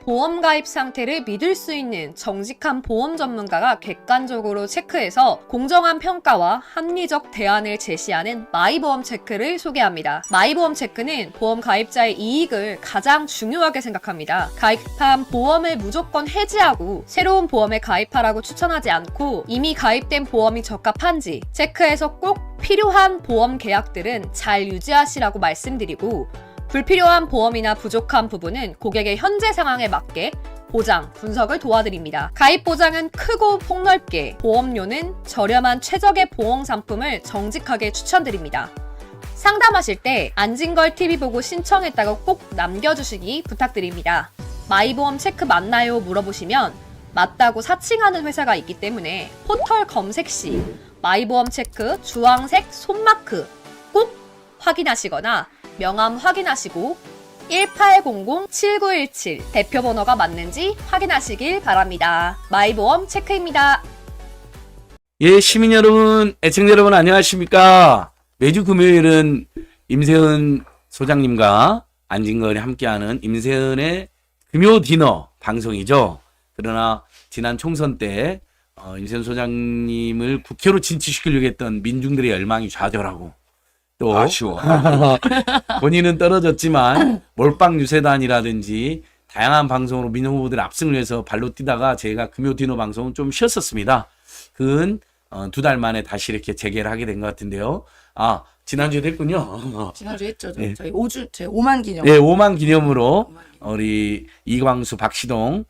보험 가입 상태를 믿을 수 있는 정직한 보험 전문가가 객관적으로 체크해서 공정한 평가와 합리적 대안을 제시하는 마이보험 체크를 소개합니다. 마이보험 체크는 보험 가입자의 이익을 가장 중요하게 생각합니다. 가입한 보험을 무조건 해지하고 새로운 보험에 가입하라고 추천하지 않고 이미 가입된 보험이 적합한지 체크해서 꼭 필요한 보험 계약들은 잘 유지하시라고 말씀드리고 불필요한 보험이나 부족한 부분은 고객의 현재 상황에 맞게 보장, 분석을 도와드립니다. 가입 보장은 크고 폭넓게, 보험료는 저렴한 최적의 보험 상품을 정직하게 추천드립니다. 상담하실 때 안진걸TV 보고 신청했다고 꼭 남겨주시기 부탁드립니다. 마이보험 체크 맞나요? 물어보시면 맞다고 사칭하는 회사가 있기 때문에 포털 검색 시 마이보험 체크 주황색 손마크 꼭 확인하시거나 명함 확인하시고 1800-7917 대표번호가 맞는지 확인하시길 바랍니다. 마이보험 체크입니다. 예, 시민 여러분, 애청자 여러분 안녕하십니까? 매주 금요일은 임세은 소장님과 안진걸이 함께하는 임세은의 금요 디너 방송이죠. 그러나 지난 총선 때 임세은 소장님을 국회로 진출시키려고 했던 민중들의 열망이 좌절하고 또 아쉬워. 본인은 떨어졌지만 몰빵 유세단이라든지 다양한 방송으로 민영 후보들의 압승을 위해서 발로 뛰다가 제가 금요 디너 방송은 좀 쉬었었습니다. 근 2달 만에 다시 이렇게 재개를 하게 된 것 같은데요. 아, 지난주에도 했군요. 지난주에 했죠. 네. 저희 5만 기념. 네, 5만 기념으로 우리 이광수, 박시동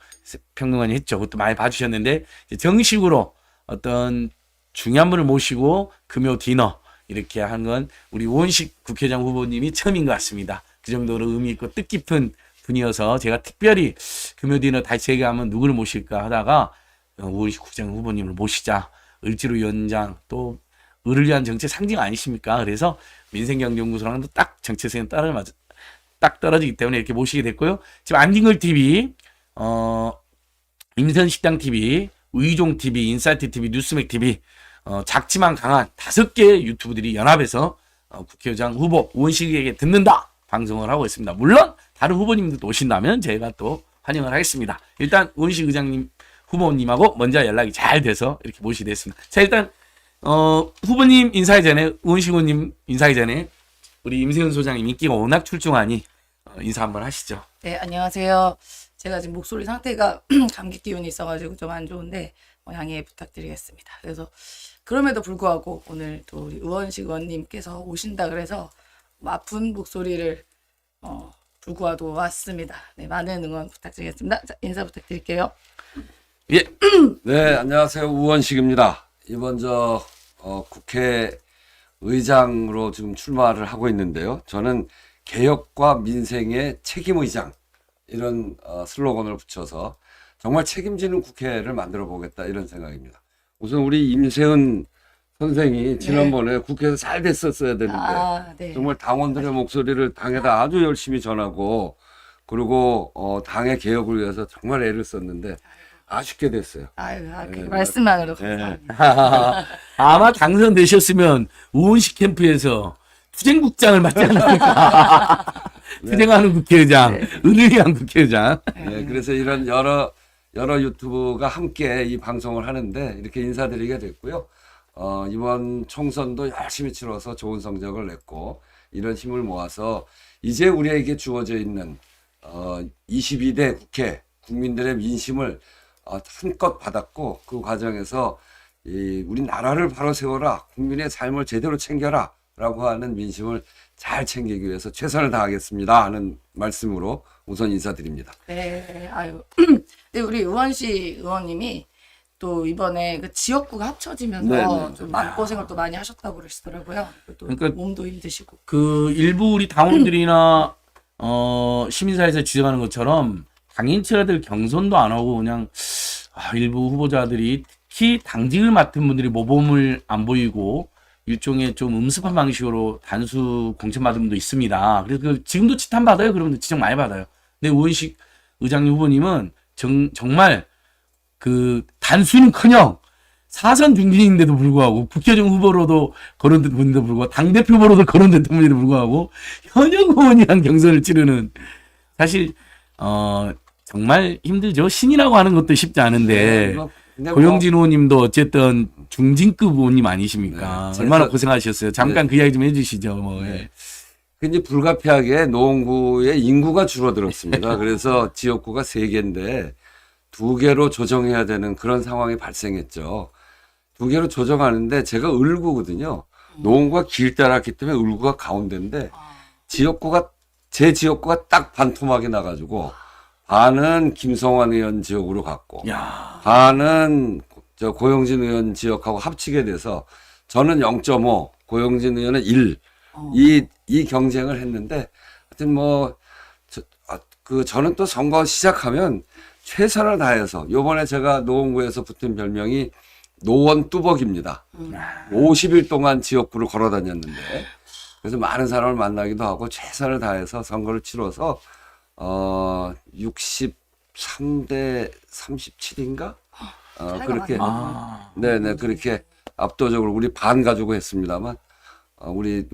평론가님 했죠. 그것도 많이 봐주셨는데 이제 정식으로 어떤 중요한 분을 모시고 금요 디너 이렇게 한 건 우리 우원식 국회의장 후보님이 처음인 것 같습니다. 그 정도로 의미 있고 뜻깊은 분이어서 제가 특별히 금요 디너 다시 재개하면 누구를 모실까 하다가 우원식 국회의장 후보님을 모시자. 을지로위원장 또 을을 위한 정책 상징 아니십니까? 그래서 민생경제연구소랑도 딱 정체성이 딱 떨어지기 때문에 이렇게 모시게 됐고요. 지금 안진걸 TV, 임선 식당 TV, 의종 TV, 인사이트 TV, 뉴스맥 TV, 작지만 강한 5개의 유튜브들이 연합해서 국회의장 후보 우원식에게 듣는다 방송을 하고 있습니다. 물론 다른 후보님들도 오신다면 제가 또 환영을 하겠습니다. 일단 우원식 의장님 후보님하고 먼저 연락이 잘 돼서 이렇게 모시게 됐습니다. 자, 일단 후보님 인사하기 전에 우원식 의원님 인사하기 전에 우리 임세은 소장님 인기가 워낙 출중하니 인사 한번 하시죠. 네, 안녕하세요. 제가 지금 목소리 상태가 감기 기운이 있어가지고 좀 안 좋은데 양해 부탁드리겠습니다. 그래서 그럼에도 불구하고 오늘 또 우리 우원식 의원님께서 오신다 그래서 아픈 목소리를 불구하고 왔습니다. 네, 많은 응원 부탁드리겠습니다. 자, 인사 부탁드릴게요. 예. 네, 안녕하세요. 우원식입니다. 이번 국회의장으로 지금 출마를 하고 있는데요. 저는 개혁과 민생의 책임의장 이런 슬로건을 붙여서 정말 책임지는 국회를 만들어 보겠다 이런 생각입니다. 우선 우리 임세은 선생이 지난번에 국회에서 잘 됐었어야 되는데 네. 정말 당원들의 목소리를 당에다 아주 열심히 전하고 그리고 당의 개혁을 위해서 정말 애를 썼는데 아쉽게 됐어요. 그 말씀만으로 네. 감사합니다. 아마 당선되셨으면 우원식 캠프에서 투쟁국장을 맡지 않습니까? 투쟁하는 국회의장, 은을 위한 국회의장. 네, 그래서 이런 여러 유튜브가 함께 이 방송을 하는데 이렇게 인사드리게 됐고요. 이번 총선도 열심히 치러서 좋은 성적을 냈고 이런 힘을 모아서 이제 우리에게 주어져 있는 22대 국회 국민들의 민심을 한껏 받았고 그 과정에서 우리 나라를 바로 세워라, 국민의 삶을 제대로 챙겨라 라고 하는 민심을 잘 챙기기 위해서 최선을 다하겠습니다 하는 말씀으로 우선 인사드립니다. 네, 네, 우리 우원식 의원님이 또 이번에 그 지역구가 합쳐지면서 좀 마음고생을 또 많이 하셨다고 그러시더라고요. 또 그러니까 몸도 힘드시고. 그 일부 우리 당원들이나 시민사회에서 지적하는 것처럼 당인 치러들 경선도 안 하고 그냥 일부 후보자들이 특히 당직을 맡은 분들이 모범을 안 보이고 일종의 좀 음습한 방식으로 단수 공천받은 분도 있습니다. 그래서 지금도 지탄 받아요. 그러면 지적 많이 받아요. 근데 우원식 의장님 후보님은 정말 그 단수는커녕 사선 중진인데도 불구하고 국회의장 후보로도 거론된 분인데도 불구하고 당대표 후보로도 거론된 분인데도 불구하고 현역 의원이랑 경선을 치르는 사실 정말 힘들죠. 신이라고 하는 것도 쉽지 않은데 뭐, 근데 고영진 의원님도 어쨌든 중진급 의원님 아니십니까? 네, 얼마나 제가- 고생하셨어요. 잠깐 그 이야기 좀 해주시죠. 뭐. 네. 예. 이제 불가피하게 노원구의 인구가 줄어들었습니다. 그래서 지역구가 3개인데 2개로 조정해야 되는 그런 상황이 발생했죠. 2개로 조정하는데 제가 을구거든요. 노원구가 길다랗기 때문에 을구가 가운데인데 제 지역구가 딱 반토막이 나가지고 반은 김성환 의원 지역으로 갔고 야, 반은 저 고영진 의원 지역하고 합치게 돼서 저는 0.5, 고영진 의원은 1. 이 경쟁을 했는데 하여튼 뭐 저는 또 선거 시작하면 최선을 다해서 요번에 제가 노원구에서 붙은 별명이 노원 뚜벅입니다. 50일 동안 지역구를 걸어 다녔는데 그래서 많은 사람을 만나기도 하고 최선을 다해서 선거를 치러서 63대 37인가? 그렇게 아, 네네 그렇게 압도적으로 우리 반 가지고 했습니다만 우리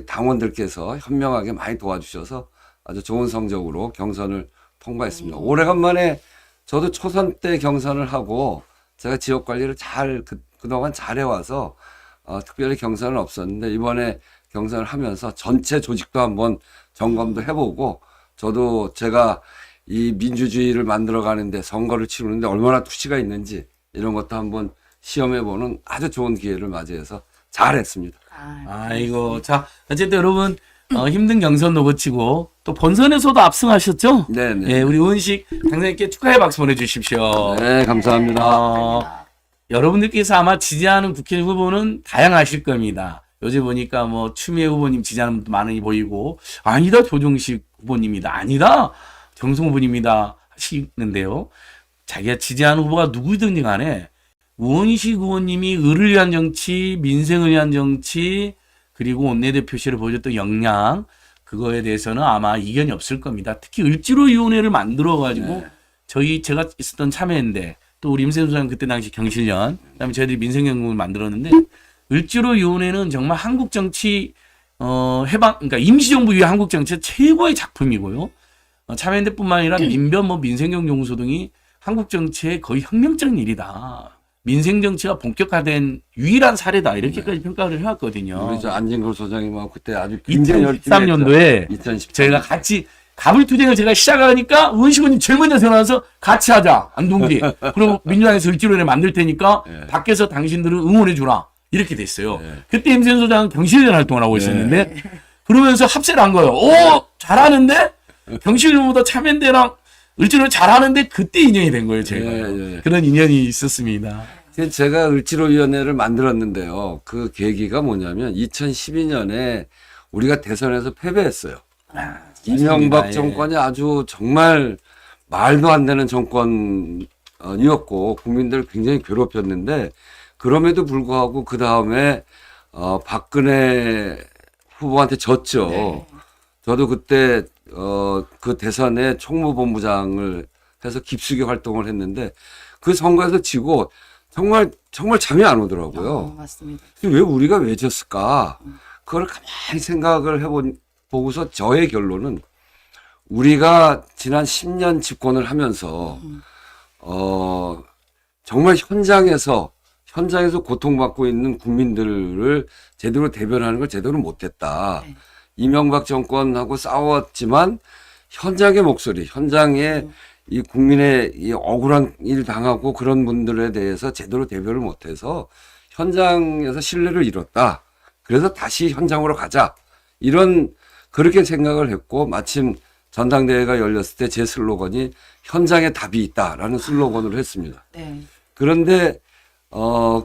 당원들께서 현명하게 많이 도와주셔서 아주 좋은 성적으로 경선을 통과했습니다. 오래간만에 저도 초선 때 경선을 하고 제가 지역 관리를 그동안 잘해와서 특별히 경선은 없었는데 이번에 경선을 하면서 전체 조직도 한번 점검도 해보고 저도 제가 이 민주주의를 만들어가는데 선거를 치르는데 얼마나 투시가 있는지 이런 것도 한번 시험해보는 아주 좋은 기회를 맞이해서 잘했습니다. 아이고. 자, 어쨌든 여러분, 힘든 경선도 거치고, 또 본선에서도 압승하셨죠? 네네. 예, 우리 의원식 당선인께 축하의 박수 보내주십시오. 네, 감사합니다. 여러분들께서 아마 지지하는 국회의원 후보는 다양하실 겁니다. 요새 보니까 뭐 추미애 후보님 지지하는 분도 많이 보이고, 아니다, 조정식 후보님이다. 아니다, 정성 후보님이다. 하시는데요. 자기가 지지하는 후보가 누구든지 간에 우원식 의원님이 을을 위한 정치, 민생을 위한 정치, 그리고 원내대표실을 보여줬던 역량, 그거에 대해서는 아마 이견이 없을 겁니다. 특히 을지로위원회를 만들어가지고 제가 있었던 참여인데 또 우리 임세훈 소장 그때 당시 경실련, 그다음에 저희들이 민생연구를 만들었는데 을지로위원회는 정말 한국 정치 그러니까 임시정부 위의 한국 정치 최고의 작품이고요. 참여연대뿐만 아니라 민변, 민생경영연구소 등이 한국 정치의 거의 혁명적인 일이다. 민생 정치가 본격화된 유일한 사례다. 이렇게까지 평가를 해왔거든요. 우리 저 안진걸 소장님하고 그때 아주 굉장히 열심히 2013년도에 2013 저희가 같이 가불투쟁을 제가 시작하니까 의원식원님 제일 먼저 전화와서 같이 하자. 안동기. 그리고 민주당에서 을지로위원회 만들 테니까 밖에서 당신들은 응원해주라. 이렇게 됐어요. 그때 임세현 소장은 경실련 활동을 하고 있었는데 그러면서 합세를 한 거예요. 오, 잘하는데? 경실련보다 참여연대랑 을지로는 잘하는데 그때 인연이 된 거예요, 제가. 그런 인연이 있었습니다. 제가 을지로위원회를 만들었는데요. 그 계기가 뭐냐면 2012년에 우리가 대선에서 패배했어요. 이명박 예. 정권이 아주 정말 말도 안 되는 정권이었고 국민들을 굉장히 괴롭혔는데 그럼에도 불구하고 그 다음에 박근혜 후보한테 졌죠. 네. 저도 그때 그 대선에 총무본부장을 해서 깊숙이 활동을 했는데 그 선거에서 지고 정말 잠이 안 오더라고요. 맞습니다. 왜 우리가 왜 졌을까? 그걸 가만히 생각을 보고서 저의 결론은 우리가 지난 10년 집권을 하면서 정말 현장에서 고통받고 있는 국민들을 제대로 대변하는 걸 제대로 못했다. 네. 이명박 정권하고 싸웠지만 현장의 목소리, 현장의 이 국민의 이 억울한 일 당하고 그런 분들에 대해서 제대로 대변을 못해서 현장에서 신뢰를 잃었다. 그래서 다시 현장으로 가자. 그렇게 생각을 했고 마침 전당대회가 열렸을 때 제 슬로건이 현장에 답이 있다라는 슬로건으로 했습니다. 네. 그런데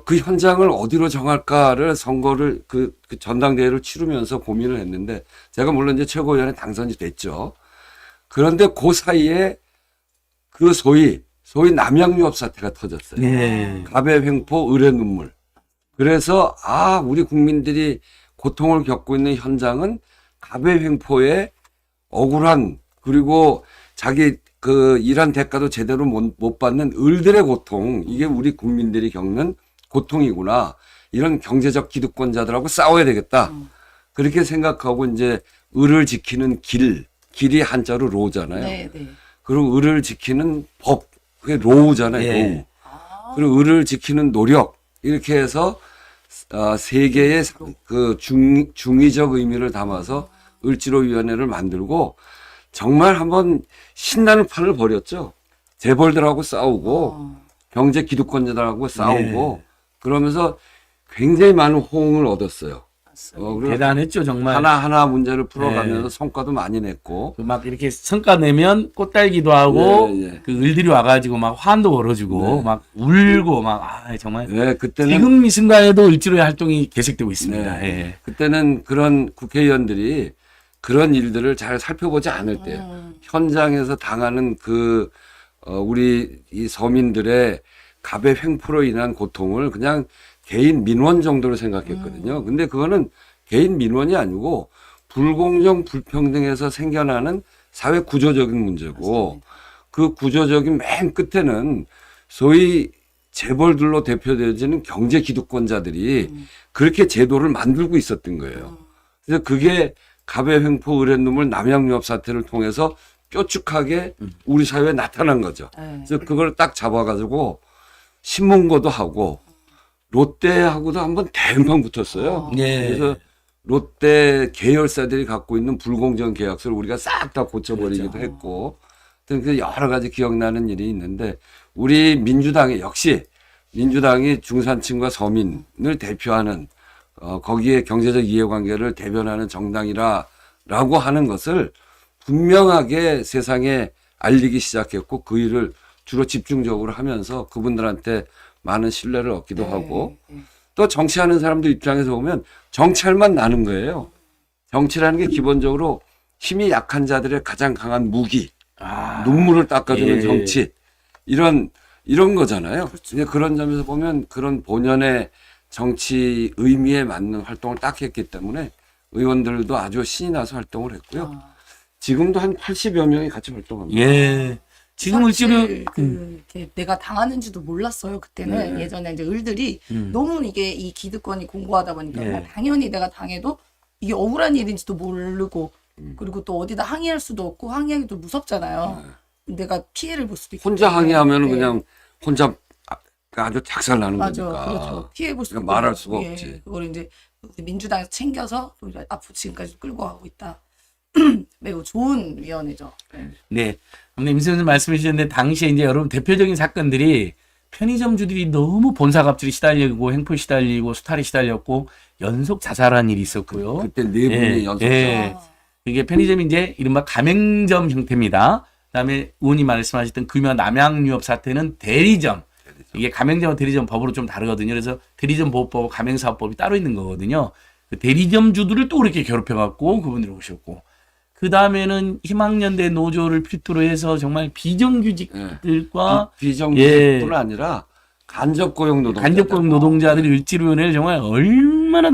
그 현장을 어디로 정할까를 선거를 그 전당대회를 치르면서 고민을 했는데 제가 물론 이제 최고위원회 당선이 됐죠. 그런데 그 사이에 그 소위 남양유업 사태가 터졌어요. 네. 갑의 횡포, 을의 눈물. 그래서 우리 국민들이 고통을 겪고 있는 현장은 갑의 횡포에 억울한 그리고 자기 그 일한 대가도 제대로 못 받는 을들의 고통, 이게 우리 국민들이 겪는 고통이구나. 이런 경제적 기득권자들하고 싸워야 되겠다. 그렇게 생각하고 이제 을을 지키는 길이 한자로 로잖아요. 네, 네. 그리고 을을 지키는 법, 그게 로우잖아요. 예. 로우. 그리고 을을 지키는 노력 이렇게 해서 세 개의 그 중의적 의미를 담아서 을지로위원회를 만들고 정말 한번 신나는 판을 벌였죠. 재벌들하고 싸우고 경제 기득권자들하고 싸우고 그러면서 굉장히 많은 호응을 얻었어요. 그리고 대단했죠 정말. 하나하나 문제를 풀어가면서 성과도 많이 냈고 막 이렇게 성과 내면 꽃달기도 하고 예, 예. 그 을들이 와가지고 막 환도 벌어주고 네. 막 울고 막 정말 네, 그때는 지금 이 순간에도 을지로의 활동이 계속되고 있습니다. 네. 예. 그때는 그런 국회의원들이 그런 일들을 잘 살펴보지 않을 때예요. 현장에서 당하는 우리 이 서민들의 갑의 횡포로 인한 고통을 그냥 개인 민원 정도로 생각했거든요. 근데 그거는 개인 민원이 아니고 불공정, 불평등에서 생겨나는 사회 구조적인 문제고 맞습니다. 그 구조적인 맨 끝에는 소위 재벌들로 대표되어지는 경제 기득권자들이 그렇게 제도를 만들고 있었던 거예요. 그래서 그게 갑의 횡포 의뢰눈물 남양유업 사태를 통해서 뾰족하게 우리 사회에 나타난 거죠. 네. 그래서 그걸 딱 잡아가지고 신문고도 하고 롯데하고도 한번 대응방 붙었어요. 예. 그래서 롯데 계열사들이 갖고 있는 불공정 계약서를 우리가 싹 다 고쳐버리기도 그렇죠. 했고, 하여튼 그 여러 가지 기억나는 일이 있는데 우리 민주당이 역시 민주당이 중산층과 서민을 대표하는 거기에 경제적 이해관계를 대변하는 정당이라고 하는 것을 분명하게 세상에 알리기 시작했고 그 일을 주로 집중적으로 하면서 그분들한테 많은 신뢰를 얻기도 하고 또 정치하는 사람들 입장에서 보면 정찰만 나는 거예요. 정치라는 게 기본적으로 힘이 약한 자들의 가장 강한 무기, 눈물을 닦아주는 예. 정치 이런 거잖아요. 이제 그런 점에서 보면 그런 본연의 정치 의미에 맞는 활동을 딱 했기 때문에 의원들도 아주 신이 나서 활동을 했고요. 지금도 한 80여 명이 같이 활동합니다. 예. 지금 을지로 사실 이렇게 내가 당하는지도 몰랐어요. 그때는 네. 예전에 이제 을들이 너무 이게 이 기득권이 공고하다 보니까 네. 당연히 내가 당해도 이게 억울한 일인지도 모르고 그리고 또 어디다 항의할 수도 없고 항의하기도 무섭잖아요. 내가 피해를 볼 수도 있고 혼자 항의하면 네. 그냥 혼자 아주 작살나는 맞아, 거니까. 그렇죠. 피해 볼 수도 그러니까 말할 있고. 수가 예, 없지. 그걸 이제 우리 민주당에서 챙겨서 또 이제 앞으로 지금까지 끌고 가고 있다. 매우 좋은 위원회죠. 네. 네. 오늘 임선생 말씀해 주셨는데 당시에 이제 여러분 대표적인 사건들이 편의점주들이 너무 본사갑질이 시달리고 횡포 시달리고 수탈이 시달렸고 연속 자살한 일이 있었고요. 그때 네 분이 예, 연속. 예. 이게 편의점이 이제 이른바 가맹점 형태입니다. 그다음에 의원님 말씀하셨던 금연 남양유업 사태는 대리점. 이게 가맹점과 대리점 법으로 좀 다르거든요. 그래서 대리점 보호법, 가맹사업법이 따로 있는 거거든요. 그 대리점주들을 또 그렇게 괴롭혀갖고 그분들이 오셨고, 그 다음에는 희망연대 노조를 필두로 해서 정말 비정규직들과 비정규직뿐 아니라 간접고용 노동자. 간접고용 노동자들이 을지로위원회를 정말 얼마나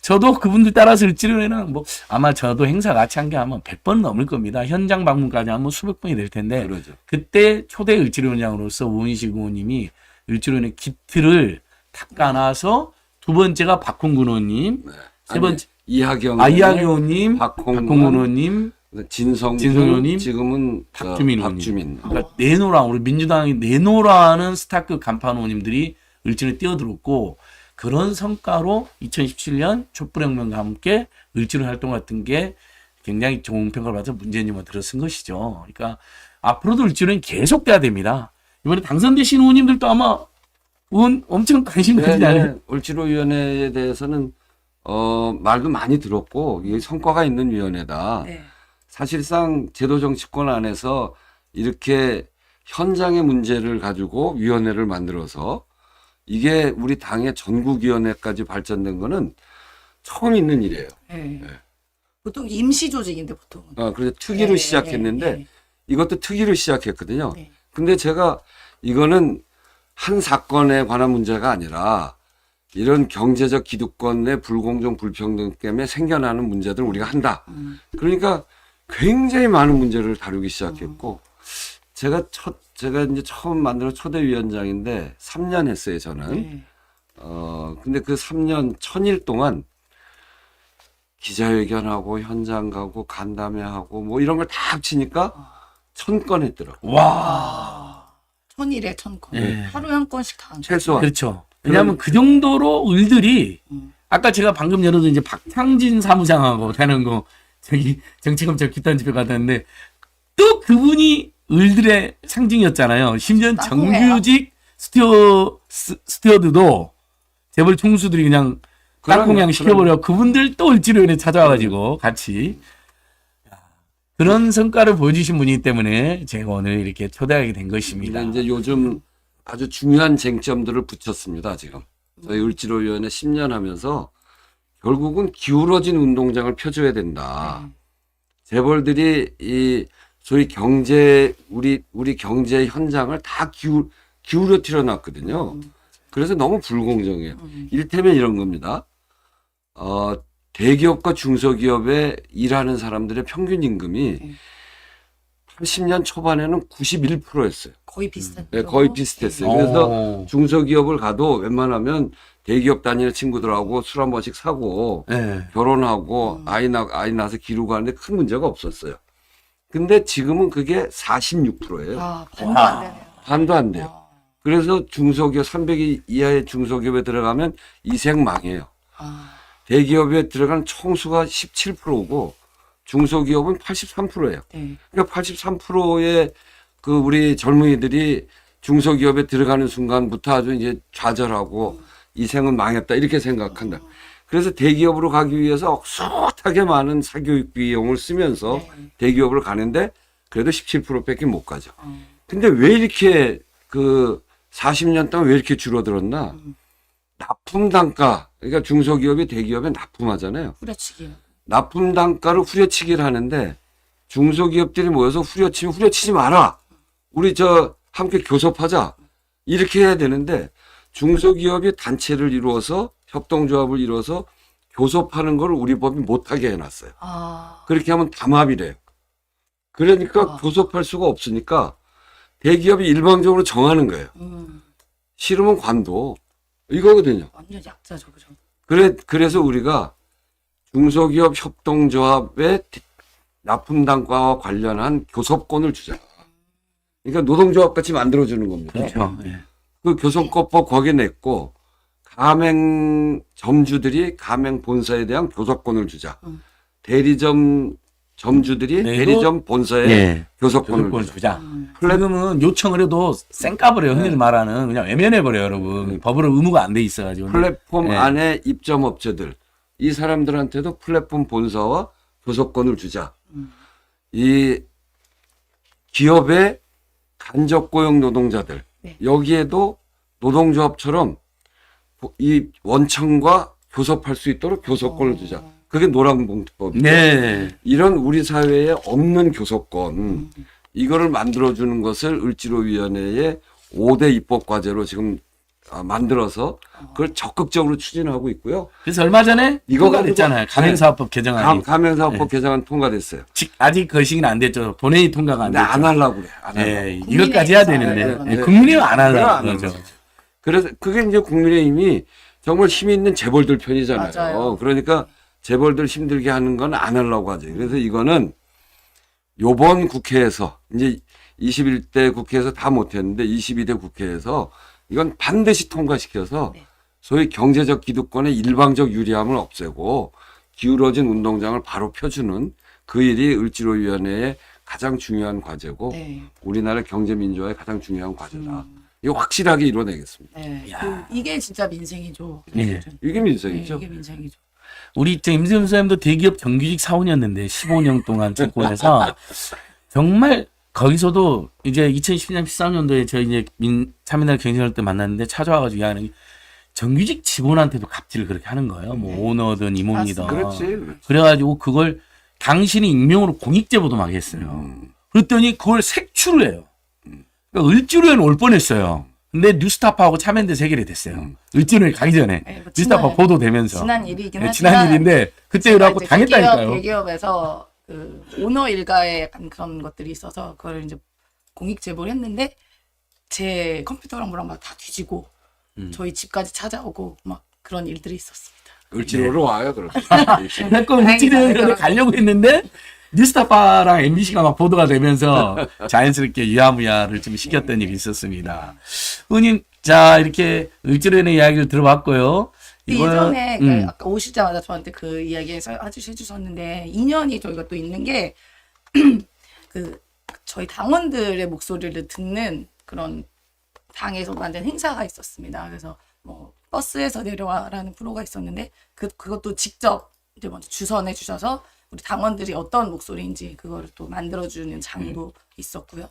저도 그분들 따라서 을지로위원회는 뭐 아마 저도 행사 같이 한 게 아마 100번 넘을 겁니다. 현장 방문까지 하면 수백 번이 될 텐데 그러죠. 그때 초대 을지로위원장으로서 우은식 의원님이 을지로위원회 기틀을 닦아놔서 두 번째가 박홍근 의원님, 세 번째 이하경 의원님, 박홍근 의원님, 진성 의원님, 지금은 박주민 박주민. 그러니까 내노라 우리 민주당이 내노라는 스타급 간판 의원님들이 을지로에 뛰어들었고 그런 성과로 2017년 촛불혁명과 함께 을지로 활동 같은 게 굉장히 좋은 평가를 받아서 문재인님한테 들어선 것이죠. 그러니까 앞으로도 을지로는 계속돼야 됩니다. 이번에 당선되신 의원님들도 아마 의원 엄청 관심 가지지 않아요? 을지로위원회에 대해서는 말도 많이 들었고 이게 성과가 있는 위원회다. 네. 사실상 제도정치권 안에서 이렇게 현장의 문제를 가지고 위원회를 만들어서 이게 우리 당의 전국위원회까지 발전된 거는 처음 있는 일이에요. 네. 보통 임시 조직인데 보통은. 그래서 특위로 네, 시작했는데 네. 이것도 특위로 시작했거든요. 네. 근데 제가 이거는 한 사건에 관한 문제가 아니라 이런 경제적 기득권의 불공정 불평등 때문에 생겨나는 문제들을 우리가 한다. 그러니까 굉장히 많은 문제를 다루기 시작했고 제가 이제 처음 만든 초대위원장인데 3년 했어요, 저는. 네. 근데 그 3년 1000일 동안 기자회견하고 현장 가고 간담회하고 뭐 이런 걸 다 합치니까 1000건 했더라고요. 와. 1000일에 1000건. 네. 하루에 한 건씩 다. 한 최소한. 그렇죠. 왜냐하면 그 정도로 을들이 아까 제가 방금 열어도 이제 박창진 사무장하고 되는 거 저기 정치검찰 뒷단 집에 갔는데 또 그분이 을들의 상징이었잖아요. 심지어 땅콩이에요. 정규직 스튜어드도 재벌 총수들이 그냥 땅콩양 시켜버려. 그분들 또 을지로연에 찾아와가지고 같이 그런 성과를 보여주신 분이기 때문에 제가 오늘 이렇게 초대하게 된 것입니다. 근데 이제 요즘 아주 중요한 쟁점들을 붙였습니다. 지금 저희 을지로위원회 10년 하면서 결국은 기울어진 운동장을 펴줘야 된다. 재벌들이 이 소위 경제 우리 경제 현장을 다 기울여 틀어놨거든요. 그래서 너무 불공정해요. 이를테면 이런 겁니다. 대기업과 중소기업에 일하는 사람들의 평균 임금이 80년 초반에는 91%였어요. 거의 비슷한. 네, 거의 비슷했어요. 그래서 중소기업을 가도 웬만하면 대기업 다니는 친구들하고 술 한 번씩 사고 네. 결혼하고 아이 낳아서 기르고 하는데 큰 문제가 없었어요. 근데 지금은 그게 46%예요. 아, 반도 안 되네요. 반도 안 돼요. 그래서 중소기업 300위 이하의 중소기업에 들어가면 이생 망해요. 아, 대기업에 들어가는 총수가 17%고 중소기업은 83%예요. 네. 그러니까 83%의 그 우리 젊은이들이 중소기업에 들어가는 순간부터 아주 이제 좌절하고 이 생은 망했다 이렇게 생각한다. 그래서 대기업으로 가기 위해서 숱하게 많은 사교육 비용을 쓰면서 대기업으로 가는데 그래도 17%밖에 못 가죠. 근데 왜 이렇게 그 40년 동안 왜 이렇게 줄어들었나? 납품 단가, 그러니까 중소기업이 대기업에 납품하잖아요. 후려치기요. 납품 단가를 후려치기를 하는데 중소기업들이 모여서 후려치면 후려치지 마라. 우리 저 함께 교섭하자. 이렇게 해야 되는데 중소기업이 단체를 이루어서 협동조합을 이루어서 교섭하는 걸 우리 법이 못하게 해놨어요. 아, 그렇게 하면 담합이래요. 그러니까 아. 교섭할 수가 없으니까 대기업이 일방적으로 정하는 거예요. 싫으면 관둬. 이거거든요. 완전 약자죠, 그죠? 그래서 우리가 중소기업 협동조합의 납품 단가와 관련한 교섭권을 주자. 그러니까 노동조합 같이 만들어주는 겁니다. 그렇죠. 예. 그 교섭권법 거기에 냈고 가맹 점주들이 가맹 본사에 대한 교섭권을 주자. 대리점 점주들이 네, 대리점 본사에 예. 교섭권을 교섭권을 주자. 주자. 지금은 요청을 해도 쌩까버려요. 흔히 말하는 그냥 외면해버려요, 여러분. 법으로 의무가 안 돼 있어가지고. 플랫폼 네. 안에 입점업체들 이 사람들한테도 플랫폼 본사와 교섭권을 주자. 이 기업의 간접고용 노동자들 네. 여기에도 노동조합처럼 이 원청과 교섭할 수 있도록 교섭권을 주자. 그게 노란봉투법이에요. 네. 이런 우리 사회에 없는 교섭권 이거를 만들어주는 것을 을지로위원회의 5대 입법과제로 지금 만들어서 그걸 적극적으로 추진하고 있고요. 그래서 얼마 전에 이거 이거가 가지고- 됐잖아요. 가맹사업법 개정안이. 가맹사업법 개정안 통과됐어요. 아직 그 시기는 안 됐죠. 본회의 통과가 안 근데 됐죠. 안 하려고 그래. 안 하려고. 예, 이것까지 해야 되는데 네, 네. 국민의힘 안 그래, 하려고 안 그러죠. 하려고. 그래서 그게 이제 국민의힘이 정말 힘이 있는 재벌들 편이잖아요. 맞아요. 그러니까 재벌들 힘들게 하는 건 안 하려고 하죠. 그래서 이거는 요번 국회에서 이제 21대 국회에서 다 못했는데 22대 국회에서 이건 반드시 통과시켜서 네. 소위 경제적 기득권의 일방적 유리함을 없애고 기울어진 운동장을 바로 펴주는 그 일이 을지로위원회의 가장 중요한 과제고 네. 우리나라 경제 민주화의 가장 중요한 과제다. 이거 확실하게 이뤄내겠습니다. 네. 야. 이게 진짜 민생이죠. 예. 이게 네, 민생이죠. 이게 민생이죠. 우리 임세훈 선생님도 대기업 정규직 사원이었는데 15년 동안 정권에서 정말 거기서도 이제 2010년 13년도에 저희 이제 참여날 경쟁할 때 만났는데 찾아와가지고 하는 게 정규직 직원한테도 갑질을 그렇게 하는 거예요. 뭐 네. 오너든 이모입니다. 그렇지. 그래가지고 그걸 당신이 익명으로 공익제보도 막 했어요. 그랬더니 그걸 색출을 해요. 그러니까 을지로에는 올 뻔했어요. 근데 뉴스타파하고 참여연대 해결이 됐어요. 을지로에 가기 전에 네, 뭐 뉴스타파 지난- 보도되면서 지난 일이긴 네, 하지만 지난 일인데 그때 그래갖고 당했다니까요. 대기업에서 그 오너 일가의 약간 그런 것들이 있어서 그걸 이제 공익 제보를 했는데 제 컴퓨터랑 뭐랑 막 다 뒤지고 저희 집까지 찾아오고 막 그런 일들이 있었습니다. 을지로로 와요, 그렇게. 그래서 을지로에 가려고 했는데 뉴스타파랑 MBC가 막 보도가 되면서 자연스럽게 유야무야를 좀 시켰던 일이 있었습니다. 의원님, 자, 이렇게 을지로연의 이야기를 들어봤고요. 예전에 아까 오시자마자 저한테 그 이야기 해주셨는데 인연이 저희가 또 있는 게 그 저희 당원들의 목소리를 듣는 그런 당에서 만든 행사가 있었습니다. 그래서 뭐 버스에서 내려와라는 프로가 있었는데 그것도 직접 이제 먼저 주선해 주셔서 우리 당원들이 어떤 목소리인지 그거를 또 만들어주는 장도 있었고요.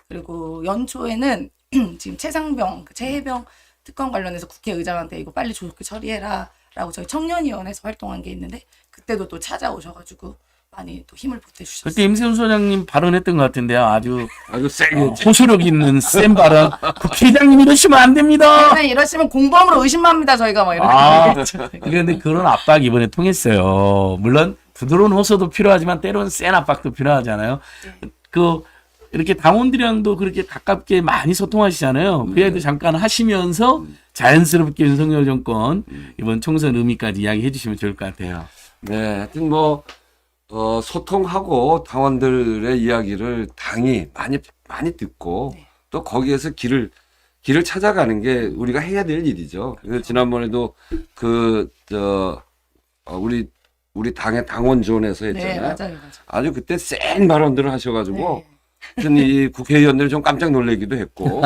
그리고 연초에는 지금 최해병 특검 관련해서 국회의장한테 이거 빨리 조속히 처리해라라고 저희 청년위원회에서 활동한 게 있는데 그때도 또 찾아오셔가지고 많이 또 힘을 보태주셨어요. 그때 임세훈 소장님 발언했던 것 같은데요. 아주 세게 호소력 있는 센 발언. 국회의장님 이러시면 안 됩니다. 네, 이러시면 공범으로 의심합니다 저희가 막 이렇게 아, 얘기했죠. 그런데 그런 압박 이번에 통했어요. 물론 부드러운 호소도 필요하지만 때로는 센 압박도 필요하잖아요. 그 이렇게 당원들이랑도 그렇게 가깝게 많이 소통하시잖아요. 그 얘기도 잠깐 하시면서 자연스럽게 윤석열 정권 이번 총선 의미까지 이야기해 주시면 좋을 것 같아요. 네, 하여튼 뭐 소통하고 당원들의 이야기를 당이 많이 듣고 또 거기에서 길을 찾아가는 게 우리가 해야 될 일이죠. 그래서 지난번에도 우리 당의 당원존에서 했잖아요. 네, 맞아요. 아주 그때 센 발언들을 하셔가지고 네. 하여튼 이 국회의원들이 좀 깜짝 놀라기도 했고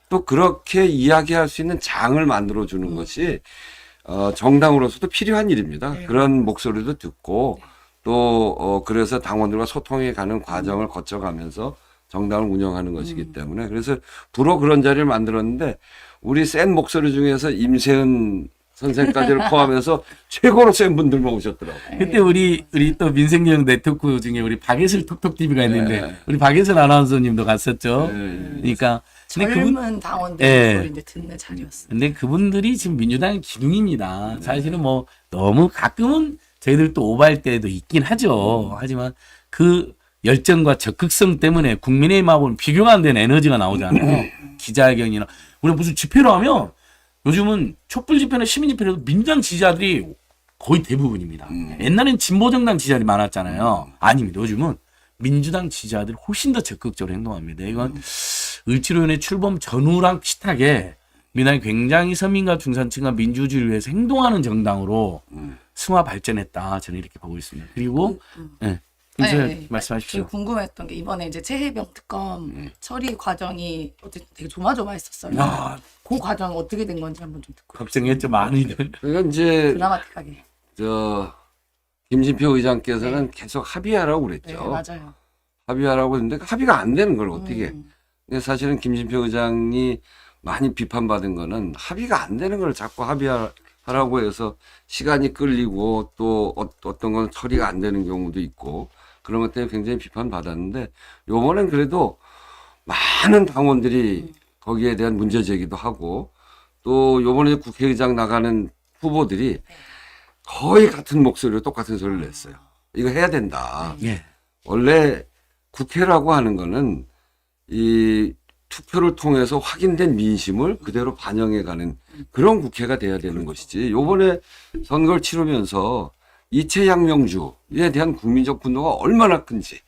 또 그렇게 이야기할 수 있는 장을 만들어주는 것이 정당으로서도 필요한 일입니다. 네. 그런 목소리도 듣고 또 그래서 당원들과 소통해 가는 과정을 거쳐가면서 정당을 운영하는 것이기 때문에 그래서 부러 그런 자리를 만들었는데 우리 센 목소리 중에서 임세은 선생까지를 포함해서 최고로 센 분들만 오셨더라고요. 그때 우리 또 민생경 네트워크 중에 우리 박예슬 톡톡 TV가 있는데 네. 우리 박예슬 아나운서님도 갔었죠. 네. 그러니까 근데 젊은 당원들 예. 목소리 이제 듣는 자리였어요. 근데 그분들이 지금 민주당의 기둥입니다. 사실은 뭐 너무 가끔은 저희들 또 오버할 때도 있긴 하죠. 하지만 그 열정과 적극성 때문에 국민의힘하고는 비교가 안 되는 에너지가 나오잖아요. 기자회견이나 우리 무슨 집회로 하면 요즘은 촛불 집회나 시민 집회라도 민주당 지지자들이 거의 대부분입니다. 옛날엔 진보정당 지지자들이 많았잖아요. 아닙니다. 요즘은 민주당 지지자들이 훨씬 더 적극적으로 행동합니다. 이건 을지로연의 출범 전후랑 비슷하게 민주당이 굉장히 서민과 중산층과 민주주의를 위해서 행동하는 정당으로 승화 발전했다. 저는 이렇게 보고 있습니다. 그리고 네. 말씀하십시오. 제가 궁금했던 게 이번에 이제 최해병 특검 처리 과정이 어쨌든 되게 조마조마했었어요. 야. 그 과정 어떻게 된 건지 한번 좀 듣고 걱정했죠 많이들. 그러니까 이제 드라마틱하게. 김진표 의장께서는 계속 합의하라고 네, 그랬죠. 맞아요. 합의하라고 했는데 합의가 안 되는 걸 어떻게? 음. 근데 사실은 김진표 의장이 많이 비판받은 거는 합의가 안 되는 걸 자꾸 합의하라고 해서 시간이 끌리고 또 어떤 건 처리가 안 되는 경우도 있고 그런 것 때문에 굉장히 비판받았는데 요번엔 그래도 많은 당원들이 거기에 대한 문제 제기도 하고 또 요번에 국회의장 나가는 후보들이 거의 같은 목소리로 똑같은 소리를 냈어요. 이거 해야 된다. 예. 원래 국회라고 하는 거는 이 투표를 통해서 확인된 민심을 그대로 반영해가는 그런 국회가 돼야 되는 것이지. 요번에 선거를 치르면서 이채양명주에 대한 국민적 분노가 얼마나 큰지.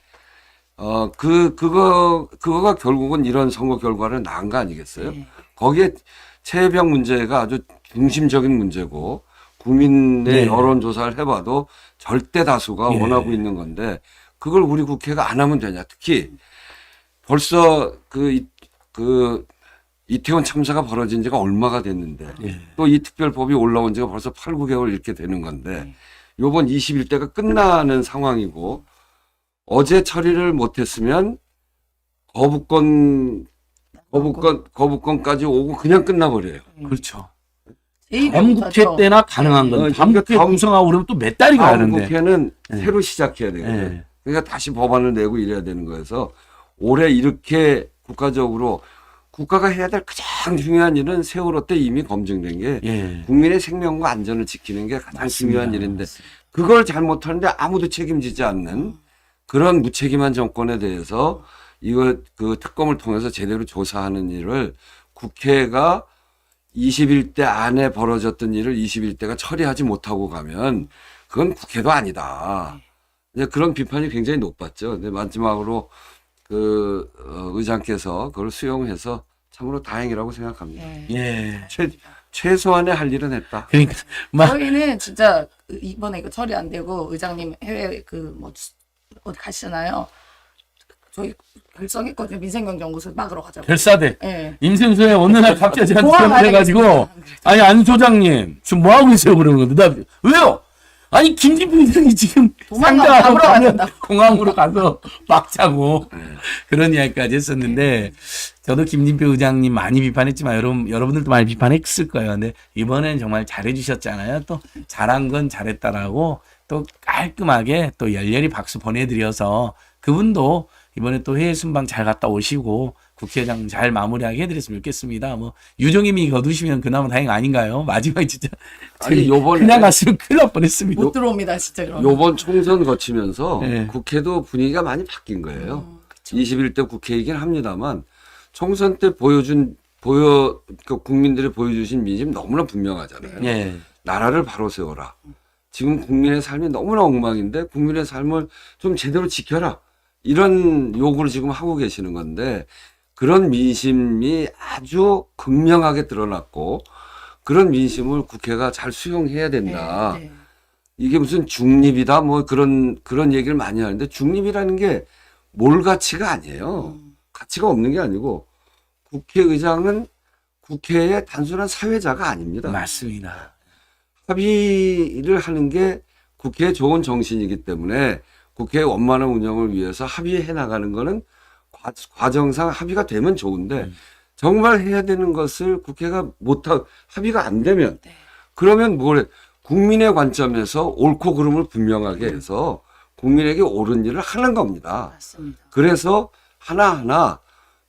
그거가 결국은 이런 선거 결과를 낳은 거 아니겠어요? 네. 거기에 최해병 문제가 아주 중심적인 문제고 국민의 네. 여론조사를 해봐도 절대 다수가 예. 원하고 있는 건데 그걸 우리 국회가 안 하면 되냐. 특히 벌써 이태원 참사가 벌어진 지가 얼마가 됐는데 예. 또 이 특별법이 올라온 지가 벌써 8, 9개월 이렇게 되는 건데 요번 21대가 끝나는 상황이고 어제 처리를 못했으면 거부권까지 오고 그냥 끝나버려요. 그렇죠. 제일 다음 못하죠. 국회 때나 가능한 건 다음 그러니까 국회 구성하고 그러면 또 몇 달이 다음 가는데. 국회는 네. 새로 시작해야 되거든요. 네. 그러니까 다시 법안을 내고 이래야 되는 거여서 올해 이렇게 국가적으로 국가가 해야 될 가장 중요한 일은 세월호 때 이미 검증된 게 예. 국민의 생명과 안전을 지키는 게 가장 맞습니다. 중요한 일인데 그걸 잘못하는데 아무도 책임지지 않는 그런 무책임한 정권에 대해서 이거 그 특검을 통해서 제대로 조사하는 일을 국회가 21대 안에 벌어졌던 일을 21대가 처리하지 못하고 가면 그건 국회도 아니다. 이제 그런 비판이 굉장히 높았죠. 근데 마지막으로 의장께서 그걸 수용해서 참으로 다행이라고 생각합니다. 네. 예. 최소한의 할 일은 했다. 그러니까 막 저희는 진짜 이번에 이거 처리 안 되고 의장님 해외 어디 가시잖아요. 저희 결성했거든요. 민생경제연구소 막으러 가자고. 별사대 예. 임생소에 어느 날 갑자기 저한테 공항 전화해가지고 가야겠다. 아니 안 소장님 지금 뭐 하고 있어요 그러는 건데 나 왜요? 아니 김진표 의장이 지금 도망가 상가하러 잡으러 가면 간다고. 공항으로 가서 막자고 그런 이야기까지 했었는데 저도 김진표 의장님 많이 비판했지만 여러분들도 많이 비판했을 거예요. 근데 이번엔 정말 잘해주셨잖아요. 또 잘한 건 잘했다라고 또 깔끔하게 또 열렬히 박수 보내드려서 그분도 이번에 또 해외 순방 잘 갔다 오시고 국회의장 잘 마무리하게 해드렸으면 좋겠습니다. 뭐 유종임이 거두시면 그나마 다행 아닌가요? 마지막에 진짜 아니, 요번에 그냥 갔으면 큰일 날 뻔했습니다. 못 들어옵니다, 진짜 그럼. 요번 총선 거치면서 네. 국회도 분위기가 많이 바뀐 거예요. 그쵸. 21대 국회이긴 합니다만 총선 때 국민들이 보여주신 민심 너무나 분명하잖아요. 예. 나라를 바로 세워라. 지금 국민의 삶이 너무나 엉망인데 국민의 삶을 좀 제대로 지켜라. 이런 요구를 지금 하고 계시는 건데 그런 민심이 아주 극명하게 드러났고 그런 민심을 국회가 잘 수용해야 된다. 네. 이게 무슨 중립이다 뭐 그런 얘기를 많이 하는데 중립이라는 게 몰 가치가 아니에요. 가치가 없는 게 아니고 국회의장은 국회의 단순한 사회자가 아닙니다. 맞습니다. 합의를 하는 게 국회의 좋은 정신이기 때문에 국회의 원만한 운영을 위해서 합의해 나가는 거는 과정상 합의가 되면 좋은데 정말 해야 되는 것을 국회가 합의가 안 되면 그러면 국민의 관점에서 옳고 그름을 분명하게 해서 국민에게 옳은 일을 하는 겁니다. 맞습니다. 그래서 하나하나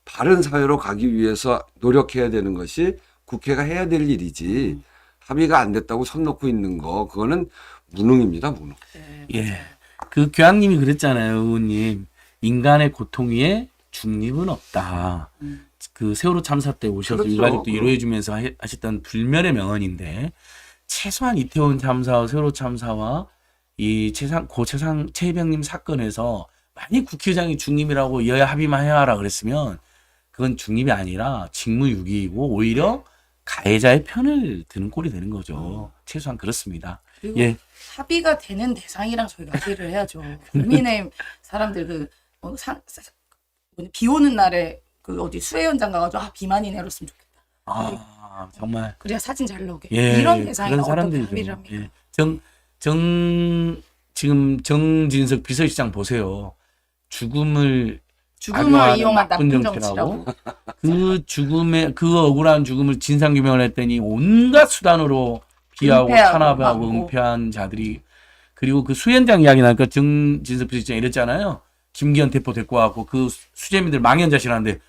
바른 사회로 가기 위해서 노력해야 되는 것이 국회가 해야 될 일이지 합의가 안 됐다고 손 놓고 있는 거 그거는 무능입니다. 무능. 예. 그 교황님이 그랬잖아요, 의원님. 인간의 고통 위에 중립은 없다. 그 세월호 참사 때 오셔서 그렇죠. 일가족도 위로해주면서 하셨던 불멸의 명언인데 최소한 이태원 참사와 세월호 참사와 이 최혜병님 사건에서 만약 국회의장이 중립이라고 여야 합의만 해야 하라 그랬으면 그건 중립이 아니라 직무유기이고 오히려 가해자의 편을 드는 꼴이 되는 거죠. 최소한 그렇습니다. 그리고 예. 합의가 되는 대상이랑 저희가 합의를 해야죠. 국민의힘 사람들 비 오는 날에 어디 수해 현장 가가지고 비만이 내렸으면 좋겠다. 아, 정말. 그래야 사진 잘 나오게. 예, 이런 대상이랑 그런 어떻게 사람들이죠. 합의를 합니까? 예. 지금 정진석 비서실장 보세요. 죽음을 악용하는 이용한 나쁜 정치라고. 정치라고. 그 억울한 죽음을 진상규명을 했더니 온갖 수단으로 비하고 은폐하고 탄압하고 막고. 은폐한 자들이 그리고 그 수현장 이야기 나니까 정진석 비서실장이 이랬잖아요. 김기현 대표 데리고 와갖고 그 수재민들 망연자실하는데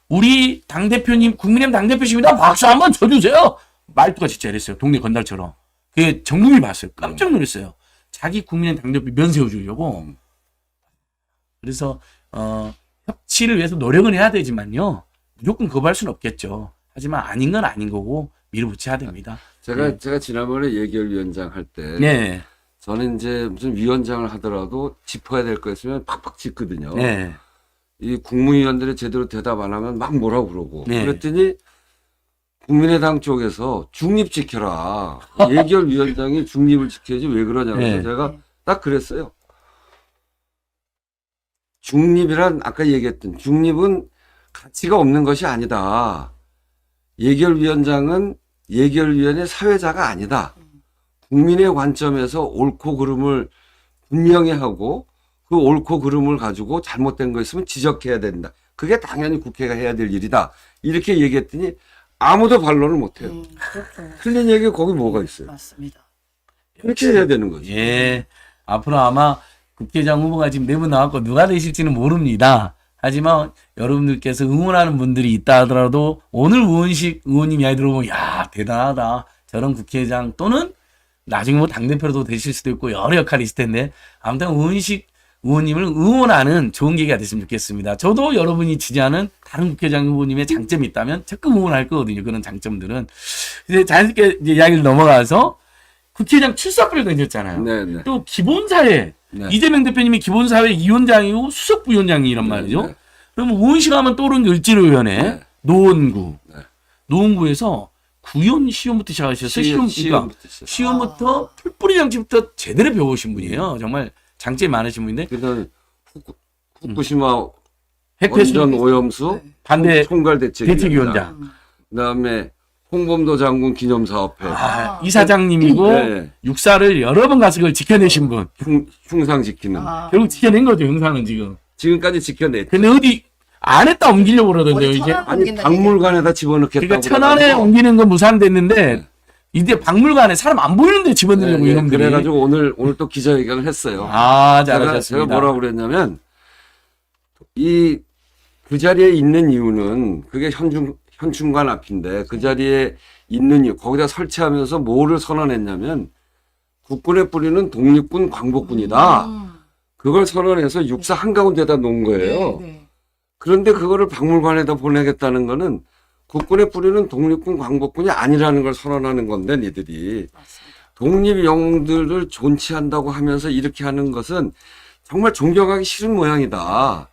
우리 당대표님 국민의힘 당대표십니다. 박수 한번 쳐주세요. 말투가 진짜 이랬어요. 동네 건달처럼. 그게 전국이 봤어요. 깜짝 놀랐어요. 자기 국민의힘 당대표 면 세워주려고. 그래서 협치를 위해서 노력은 해야 되지만요. 무조건 거부할 수는 없겠죠. 하지만 아닌 건 아닌 거고 밀어붙여야 됩니다. 제가 지난번에 예결위원장 할 때 네. 저는 이제 무슨 위원장을 하더라도 짚어야 될 거 있으면 팍팍 짚거든요. 네. 이 국무위원들이 제대로 대답 안 하면 막 뭐라고 그러고 네. 그랬더니 국민의당 쪽에서 중립 지켜라. 예결위원장이 중립을 지켜야지 왜 그러냐고 네. 제가 딱 그랬어요. 중립이란 아까 얘기했던 중립은 가치가 없는 것이 아니다. 예결위원장은 예결위원회 사회자가 아니다. 국민의 관점에서 옳고 그름을 분명히 하고 그 옳고 그름을 가지고 잘못된 거 있으면 지적해야 된다. 그게 당연히 국회가 해야 될 일이다. 이렇게 얘기했더니 아무도 반론을 못해요. 그렇죠. 틀린 얘기 거기 뭐가 있어요. 맞습니다. 그렇게 해야 되는 거죠. 예. 앞으로 아마 국회의장 후보가 지금 4분 나왔고 누가 되실지는 모릅니다. 하지만 여러분들께서 응원하는 분들이 있다 하더라도 오늘 우원식 의원님 이야기 들어보면 야 대단하다. 저런 국회의장 또는 나중에 뭐 당대표로도 되실 수도 있고 여러 역할이 있을 텐데 아무튼 우원식 의원님을 응원하는 좋은 계기가 됐으면 좋겠습니다. 저도 여러분이 지지하는 다른 국회의장 후보님의 장점이 있다면 적극 응원할 거거든요. 그런 장점들은. 이제 자연스럽게 이제 이야기를 넘어가서 국회의장 출사표를 던졌잖아요. 네네. 또 기본사회 네. 이재명 대표님이 기본사회 위원장이고 수석 부위원장이란 말이죠. 네. 그러면 의원실 하면 떠오르는 게 을지로위원회, 네. 노원구, 네. 노원구에서 구현 시험부터 시작하셨어요. 시험부터 시작. 시험부터 풀뿌리 장치부터 제대로 배우신 분이에요. 정말 장점이 많으신 분인데 그다음 후쿠시마 핵폐수 원전 오염수 반대 총괄 대책위원장. 대책위원장. 그다음에 홍범도 장군 기념사업회 이사장님이고 네. 육사를 여러 번 가서 그걸 지켜내신 분. 흉상 지키는 결국 지켜낸 거죠, 형사는 지금. 지금까지 지켜냈죠. 근데 어디 안 했다 옮기려고 그러던데요, 어디 이제. 천안 아니 옮긴다는 박물관에다 집어넣겠다고. 그러니까 천안에 그래가지고. 옮기는 건 무산됐는데 이제 박물관에 사람 안 보이는데 집어넣으려고 네, 이놈들이. 그래가지고 오늘 또 기자회견을 했어요. 아, 제가 잘하셨습니다. 뭐라고 그랬냐면 그 자리에 있는 이유는 그게 현충관 앞인데 그 자리에 있는 이유 거기다 설치하면서 뭐를 선언했냐면 국군의 뿌리는 독립군 광복군이다. 그걸 선언해서 육사 한가운데다 놓은 거예요. 네. 그런데 그거를 박물관에다 보내겠다는 거는 국군의 뿌리는 독립군 광복군이 아니라는 걸 선언하는 건데 니들이 맞습니다. 독립 영웅들을 존치한다고 하면서 이렇게 하는 것은 정말 존경하기 싫은 모양이다.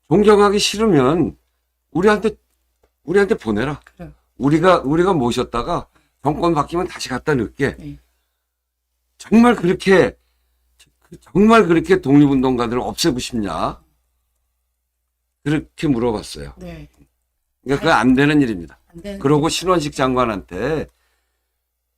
존경하기 싫으면 우리한테 보내라. 그래요. 우리가 모셨다가 정권 바뀌면 다시 갖다 넣을게. 네. 정말 그렇게 독립운동가들을 없애고 싶냐? 그렇게 물어봤어요. 네. 그러니까 그거 안 되는 일입니다. 안 되는 그러고 신원식 장관한테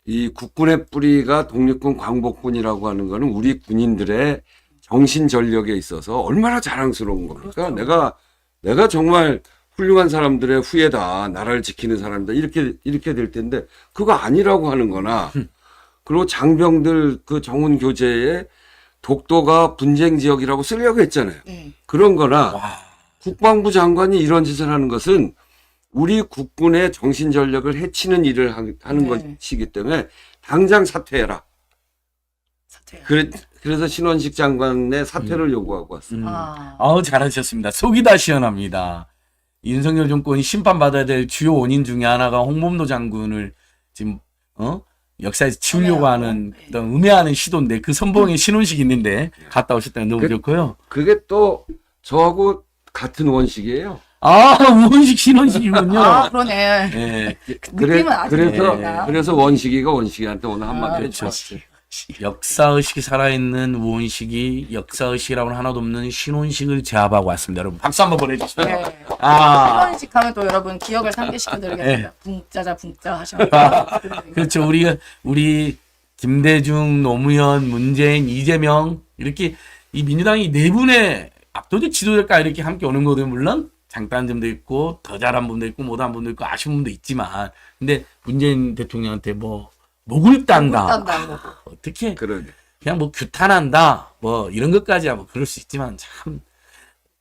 이 국군의 뿌리가 독립군 광복군이라고 하는 거는 우리 군인들의 정신 전력에 있어서 얼마나 자랑스러운 겁니까? 그렇죠. 내가 정말 훌륭한 사람들의 후예다. 나라를 지키는 사람이다. 이렇게 될 텐데 그거 아니라고 하는 거나 그리고 장병들 그 정훈 교재에 독도가 분쟁 지역이라고 쓰려고 했잖아요. 네. 그런 거나 국방부 장관이 이런 짓을 하는 것은 우리 국군의 정신 전력을 해치는 일을 하는 네. 것이기 때문에 당장 사퇴해라. 사퇴해요. 그래서 신원식 장관의 사퇴를 요구하고 왔어요. 아우, 잘하셨습니다. 속이 다 시원합니다. 윤석열 정권이 심판받아야 될 주요 원인 중에 하나가 홍범도 장군을 지금 역사에서 치우려고 하는 어떤 음해하는 시도인데 그 선봉에 신원식 있는데 갔다 오셨다는 너무 좋고요. 그게 또 저하고 같은 원식이에요. 아, 우원식 신원식이군요. 아, 그러네. 예. 느낌은 아주 그래서 원식이가 원식이한테 오늘 한마디 그렇죠. 했죠. 역사의식이 살아있는 우원식이 역사의식이라고는 하나도 없는 신원식을 제압하고 왔습니다. 여러분 박수 한번 보내주시죠. 네. 아, 신원식 하면 또 여러분 기억을 상기시켜드리겠습니다. 붕짜자 붕짜 하시면. 그렇죠. 우리 김대중, 노무현, 문재인, 이재명 이렇게 이 민주당이 네 분의 압도적 지도자가 이렇게 함께 오는 거든 물론 장단점도 있고 더 잘한 분도 있고 못한 분도 있고 아쉬운 분도 있지만 근데 문재인 대통령한테 목을 딴다. 어떻게 그러게. 그냥 규탄한다. 이런 것까지야 그럴 수 있지만 참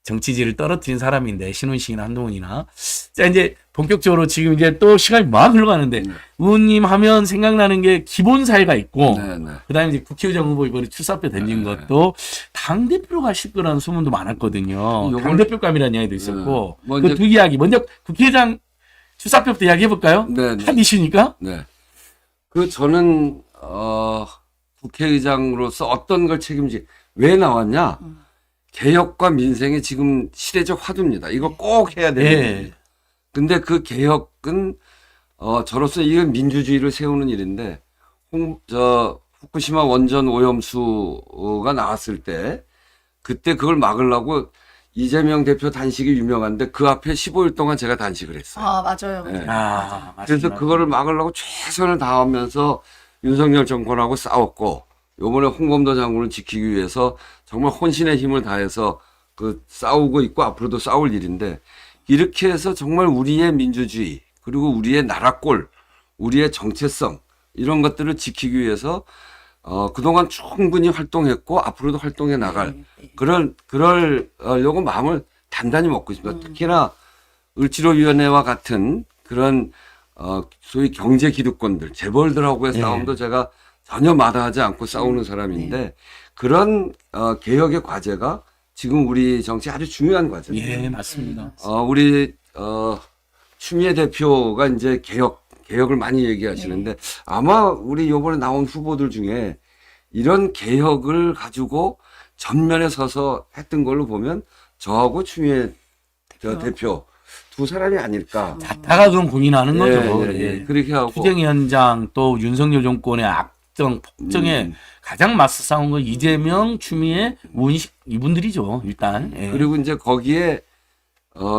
정치질을 떨어뜨린 사람인데 신원식이나 한동훈이나 자 이제 본격적으로 지금 이제 또 시간이 막 흘러가는데 의원님 하면 생각나는 게 기본사회가 있고 네. 그다음에 이제 국회의장 후보 이번에 출사표 던진 것도 당 대표로 가실 거라는 소문도 많았거든요. 당 대표감이라는 이야기도 있었고 그 두 이야기 먼저 국회의장 출사표부터 이야기해 볼까요? 네. 한 이슈니까. 네. 저는 국회의장으로서 어떤 걸 왜 나왔냐? 개혁과 민생이 지금 시대적 화두입니다. 이거 꼭 해야 되는 일입니다. 근데 그 개혁은 저로서 이건 민주주의를 세우는 일인데 후쿠시마 원전 오염수가 나왔을 때 그때 그걸 막으려고 이재명 대표 단식이 유명한데 그 앞에 15일 동안 제가 단식을 했어요. 아, 맞아요. 네. 맞습니다. 그래서 그거를 막으려고 최선을 다하면서 윤석열 정권하고 싸웠고 요번에 홍범도 장군을 지키기 위해서 정말 혼신의 힘을 다해서 싸우고 있고 앞으로도 싸울 일인데 이렇게 해서 정말 우리의 민주주의 그리고 우리의 나라꼴 우리의 정체성 이런 것들을 지키기 위해서 그동안 충분히 활동했고 앞으로도 활동해 나갈 그러려고 마음을 단단히 먹고 있습니다. 특히나 을지로위원회와 같은 그런 소위 경제 기득권들 재벌들하고의 싸움도 제가 전혀 마다하지 않고 싸우는 사람인데 그런 개혁의 과제가 지금 우리 정치에 아주 중요한 과제입니다. 예, 맞습니다. 우리 추미애 대표가 이제 개혁을 많이 얘기하시는데 아마 우리 이번에 나온 후보들 중에 이런 개혁을 가지고 전면에 서서 했던 걸로 보면 저하고 추미애 저 대표 두 사람이 아닐까. 자타가 그런 고민하는 거죠. 예. 그렇게 하고 투쟁 현장 또 윤석열 정권의 악정 폭정에 가장 맞서 싸운 건 이재명, 추미애, 우원식 이분들이죠. 일단. 예. 그리고 이제 거기에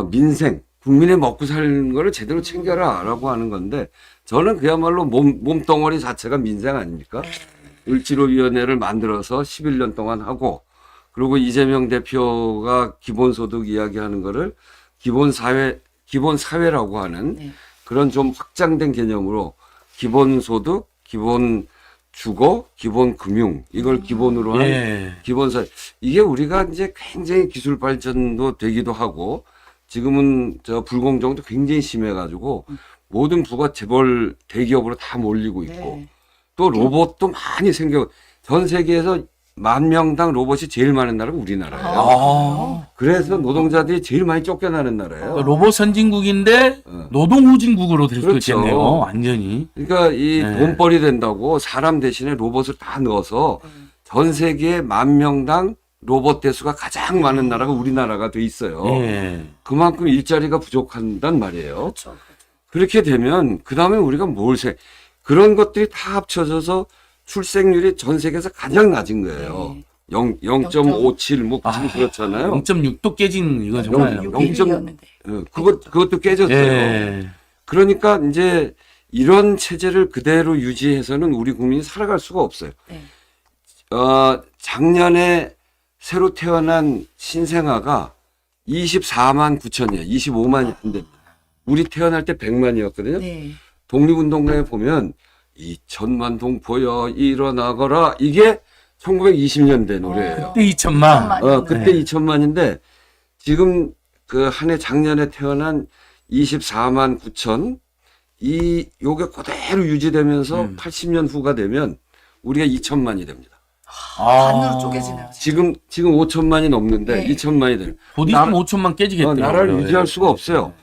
민생 국민의 먹고 사는 거를 제대로 챙겨라라고 하는 건데 저는 그야말로 몸덩어리 자체가 민생 아닙니까? 을지로위원회를 만들어서 11년 동안 하고 그리고 이재명 대표가 기본소득 이야기하는 거를 기본사회라고 하는 네. 그런 좀 확장된 개념으로 기본소득, 기본주거, 기본금융 이걸 기본으로 한 예. 기본사회. 이게 우리가 이제 굉장히 기술 발전도 되기도 하고 지금은 저 불공정도 굉장히 심해가지고 모든 부가 재벌 대기업으로 다 몰리고 있고 네. 또 로봇도 많이 생겨. 전 세계에서 10,000명당 로봇이 제일 많은 나라가 우리나라예요. 아. 그래서 노동자들이 제일 많이 쫓겨나는 나라예요. 로봇 선진국인데 노동 후진국으로 될 수도 그렇죠. 있겠네요. 완전히. 그러니까 이 네. 돈벌이 된다고 사람 대신에 로봇을 다 넣어서 전 세계 10,000명당 로봇 대수가 가장 많은 나라가 우리나라가 돼 있어요. 예. 그만큼 일자리가 부족한단 말이에요. 그렇죠. 그렇게 되면 그 다음에 우리가 그런 것들이 다 합쳐져서 출생률이 전 세계에서 가장 낮은 거예요. 네. 0.57 뭐 지금 아, 그렇잖아요. 0.6도 깨진 이거 정말. 6일이었는데. 그것도 깨졌어요. 예. 그러니까 이제 이런 체제를 그대로 유지해서는 우리 국민이 살아갈 수가 없어요. 네. 작년에 새로 태어난 신생아가 24만 9천이에요. 25만인데 우리 태어날 때 100만이었거든요. 네. 독립운동가에 보면 2천만 동포여 일어나거라 이게 1920년대 노래예요. 그때 2천만. 그때 네. 2천만인데 지금 그 한 해 작년에 태어난 24만 9천 요게 그대로 유지되면서 80년 후가 되면 우리가 2천만이 됩니다. 반으로 쪼개지네요. 지금 5천만이 넘는데 네. 2천만이 되는. 곧 있으면 5천만 깨지겠대요. 나라를 유지할 수가 없어요.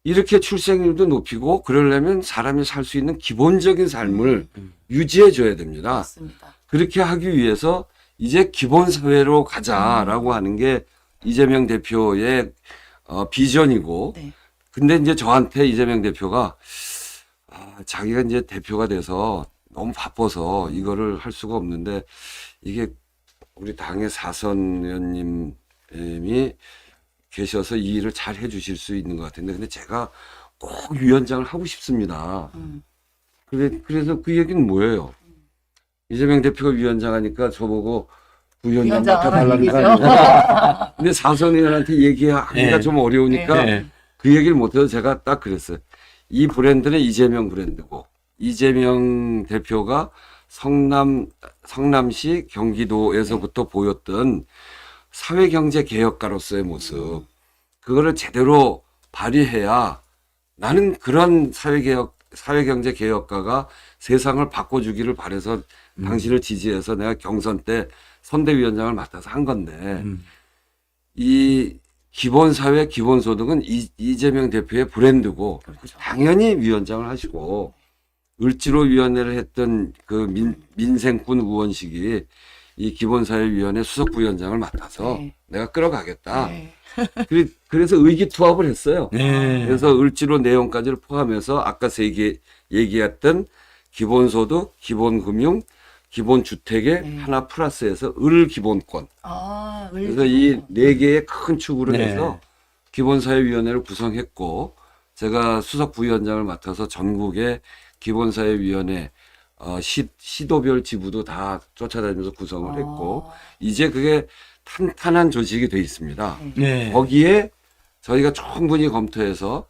이렇게 출생률도 높이고 그러려면 사람이 살 수 있는 기본적인 삶을 유지해 줘야 됩니다. 맞습니다. 그렇게 하기 위해서 이제 기본사회로 가자라고 하는 게 이재명 대표의 비전이고 네. 근데 이제 저한테 이재명 대표가 자기가 이제 대표가 돼서 너무 바빠서 이거를 할 수가 없는데 이게 우리 당의 사선 의원님이 계셔서 이 일을 잘 해주실 수 있는 것 같은데 근데 제가 꼭 위원장을 하고 싶습니다. 그래서 그 얘기는 뭐예요? 이재명 대표가 위원장 하니까 저보고 부위원장 맡아달라는 거 아니에요? 근데 사선 의원한테 얘기하기가 네. 좀 어려우니까 네. 그 얘기를 못해서 제가 딱 그랬어요. 이 브랜드는 이재명 브랜드고 이재명 대표가 성남시 경기도에서부터 보였던 사회경제 개혁가로서의 모습 그거를 제대로 발휘해야 나는 그런 사회경제 개혁가가 세상을 바꿔주기를 바라서 당신을 지지해서 내가 경선 때 선대위원장을 맡아서 한 건데 이 기본사회 기본소득은 이재명 대표의 브랜드고 그렇죠. 당연히 위원장을 하시고 을지로위원회를 했던 그 민생군 우원식이 이 기본사회위원회 수석부위원장을 맡아서 네. 내가 끌어가겠다. 네. 그래서 의기투합을 했어요. 네. 그래서 을지로 내용까지를 포함해서 아까 얘기했던 기본소득, 기본금융, 기본주택의 네. 하나 플러스해서 을기본권. 그래서 이 네 개의 큰 축으로 네. 해서 기본사회위원회를 구성했고 제가 수석부위원장을 맡아서 전국의 기본사회위원회 시도별 지부도 다 쫓아다니면서 구성을 했고 이제 그게 탄탄한 조직이 돼 있습니다. 네. 거기에 저희가 충분히 검토해서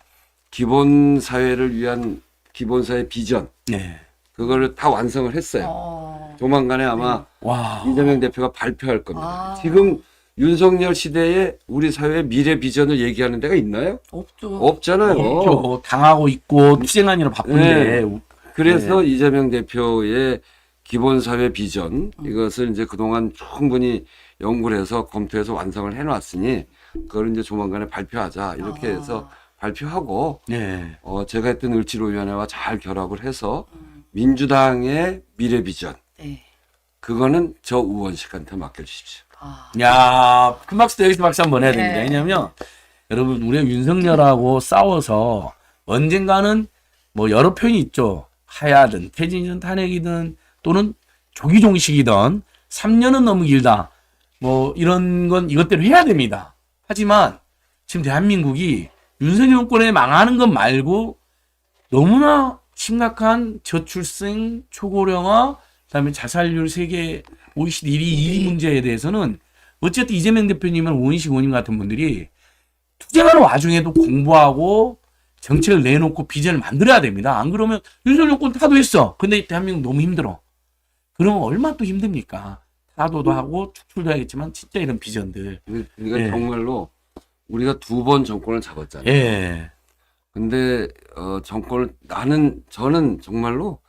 기본사회를 위한 기본사회 비전 네. 그거를 다 완성을 했어요. 조만간에 아마 와. 이재명 대표가 발표할 겁니다. 아. 지금 윤석열 시대에 우리 사회의 미래 비전을 얘기하는 데가 있나요? 없죠. 없잖아요. 그렇죠. 당하고 있고 투쟁하느라 바쁜데. 네. 그래서 이재명 대표의 기본사회 비전 이것을 이제 그동안 충분히 연구를 해서 검토해서 완성을 해놨으니 그걸 이제 조만간에 발표하자 이렇게 해서 발표하고 네. 제가 했던 을지로위원회와 잘 결합을 해서 민주당의 미래 비전 네. 그거는 저 우원식한테 맡겨주십시오. 아, 야, 큰 박수, 여기서 박수 한번 해야 네. 됩니다. 왜냐면, 여러분, 우리가 윤석열하고 싸워서 언젠가는 뭐 여러 표현이 있죠. 하야든, 퇴진이든, 탄핵이든, 또는 조기 종식이든, 3년은 너무 길다. 뭐, 이런 건 이것대로 해야 됩니다. 하지만, 지금 대한민국이 윤석열 정권에 망하는 것 말고, 너무나 심각한 저출생, 초고령화, 그다음에 자살률 세계 OECD 1위 문제에 대해서는 어쨌든 이재명 대표님은 오인식 의원님 같은 분들이 투쟁하는 와중에도 공부하고 정책을 내놓고 비전을 만들어야 됩니다. 안 그러면 윤석열 정권 타도했어. 근데 대한민국 너무 힘들어. 그러면 얼마나 또 힘듭니까? 타도도 하고 축출도 하겠지만 진짜 이런 비전들. 그러니까 예. 정말로 우리가 2번 정권을 잡았잖아요. 예. 근데 저는 정말로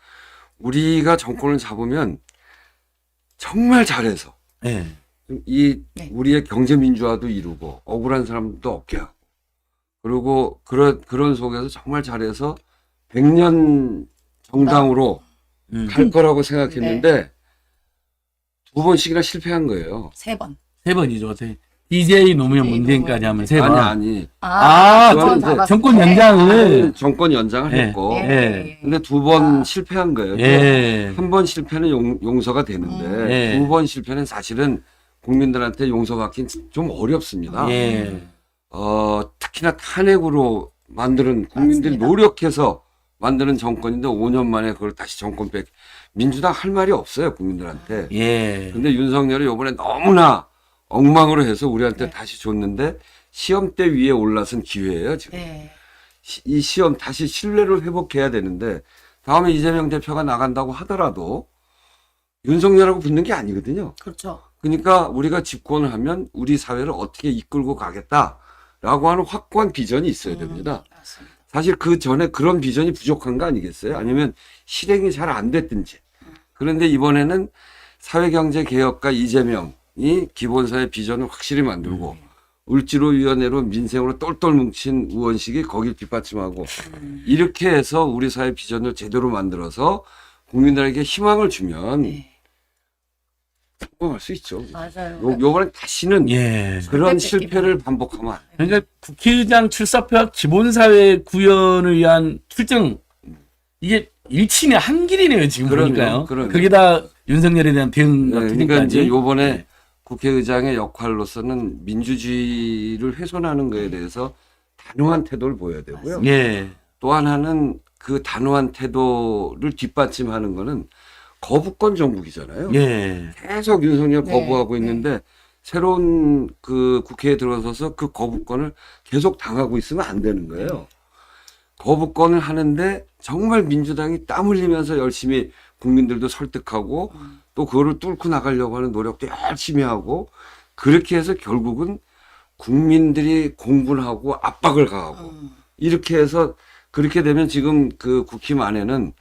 우리가 정권을 잡으면 정말 잘해서 예. 네. 우리의 경제 민주화도 이루고 억울한 사람도 없게 하고 그리고 그런 속에서 정말 잘해서 100년 정당으로 갈 거라고 생각했는데 2번씩이나 실패한 거예요. 3번. 세 번이죠. DJ 노무현 DJ 문재인까지 하면 세 번. 아니. 아, 그건 잡았어요. 정권 네. 연장을. 정권 연장을 예. 했고 예. 근데 2번 실패한 거예요. 예. 한 번 실패는 용서가 되는데 예. 2번 실패는 사실은 국민들한테 용서받긴 좀 어렵습니다. 예. 특히나 탄핵으로 만드는 국민들이 맞습니다. 노력해서 만드는 정권인데 5년 만에 그걸 다시 정권 민주당 할 말이 없어요 국민들한테. 예. 근데 윤석열이 이번에 너무나 엉망으로 해서 우리한테 네. 다시 줬는데 시험대 위에 올라선 기회예요 지금. 네. 이 시험 다시 신뢰를 회복해야 되는데 다음에 이재명 대표가 나간다고 하더라도 윤석열하고 붙는 게 아니거든요. 그렇죠. 그러니까 우리가 집권을 하면 우리 사회를 어떻게 이끌고 가겠다라고 하는 확고한 비전이 있어야 됩니다. 맞습니다. 사실 그 전에 그런 비전이 부족한 거 아니겠어요? 아니면 실행이 잘 안 됐든지. 그런데 이번에는 사회경제개혁가 이재명이 기본사회 비전을 확실히 만들고 을지로위원회로 민생으로 똘똘 뭉친 우원식이 거길 뒷받침하고 이렇게 해서 우리 사회 비전을 제대로 만들어서 국민들에게 희망을 주면 네. 성공할 수 있죠. 맞아요. 요번엔 다시는 예. 그런 절대 실패를 반복하면 안 돼요. 그러니까 국회의장 출사표와 기본사회 구현을 위한 출정 이게 일침의 한 길이네요 지금 그럼요, 보니까요. 그럼요. 거기다 윤석열에 대한 대응 네, 같은 그러니까 이제 것까지. 요번에 네. 국회의장의 역할로서는 민주주의를 훼손하는 거에 대해서 단호한 태도를 보여야 되고요. 예. 또 하나는 그 단호한 태도를 뒷받침하는 거는 거부권 정국이잖아요. 예. 계속 윤석열 네, 거부하고 네. 있는데 새로운 그 국회에 들어서서 그 거부권을 계속 당하고 있으면 안 되는 거예요. 거부권을 하는데 정말 민주당이 땀 흘리면서 열심히 국민들도 설득하고 또 그거를 뚫고 나가려고 하는 노력도 열심히 하고 그렇게 해서 결국은 국민들이 공분하고 압박을 가하고 이렇게 해서 그렇게 되면 지금 그 국힘 안에는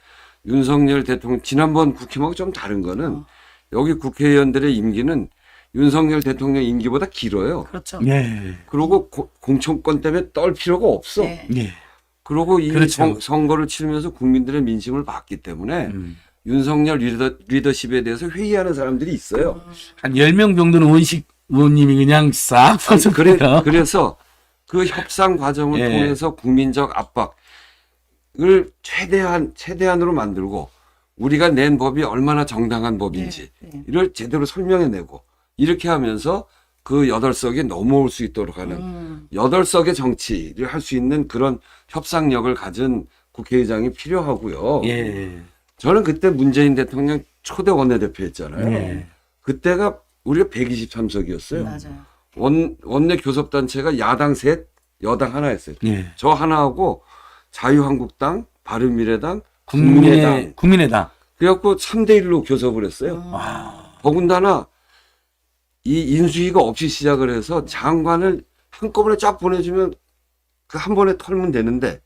윤석열 대통령 지난번 국힘하고 좀 다른 거는 여기 국회의원들의 임기는 윤석열 대통령 임기보다 길어요. 그렇죠. 예. 그리고 공천권 때문에 떨 필요가 없어. 네. 예. 그리고 이 그렇죠. 선거를 치르면서 국민들의 민심을 받기 때문에 윤석열 리더십에 대해서 회의하는 사람들이 있어요. 한 10명 정도는 원식 의원님이 그냥 싹 퍼졌고요. 그래서 그 협상 과정을 예. 통해서 국민적 압박을 최대한으로 만들고 우리가 낸 법이 얼마나 정당한 법인지 네. 이를 제대로 설명해내고 이렇게 하면서 그 8석에 넘어올 수 있도록 하는 8석의 정치를 할 수 있는 그런 협상력을 가진 국회의장이 필요하고요. 예. 저는 그때 문재인 대통령 초대 원내대표였잖아요. 예. 그때가 우리가 123석이었어요. 맞아요. 원내 교섭단체가 야당 셋, 여당 하나였어요. 예. 저 하나하고 자유한국당, 바른미래당, 국민의당. 국민의당. 그래갖고 3대1로 교섭을 했어요. 더군다나 이 인수위가 없이 시작을 해서 장관을 한꺼번에 쫙 보내주면 그 한 번에 털면 되는데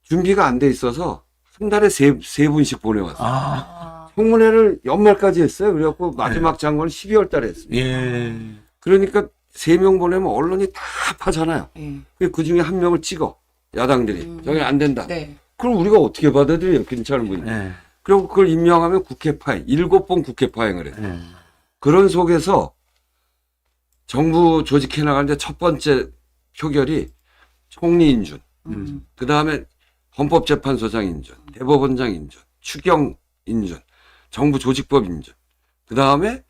준비가 안 돼 있어서 한 달에 세 분씩 보내왔어요. 아. 청문회를 연말까지 했어요. 그래갖고 마지막 장관을 12월 달에 했습니다. 예. 그러니까 3명 보내면 언론이 다 파잖아요. 그 중에 한 명을 찍어. 야당들이. 저기 안 된다. 네. 그럼 우리가 어떻게 받아들여요? 괜찮은 분이. 예. 그리고 그걸 임명하면 국회 파행. 7번 국회 파행을 해요. 예. 그런 속에서 정부 조직해 나가는데 첫 번째 표결이 총리 인준, 그 다음에 헌법재판소장 인준, 대법원장 인준, 추경 인준, 정부 조직법 인준, 그 다음에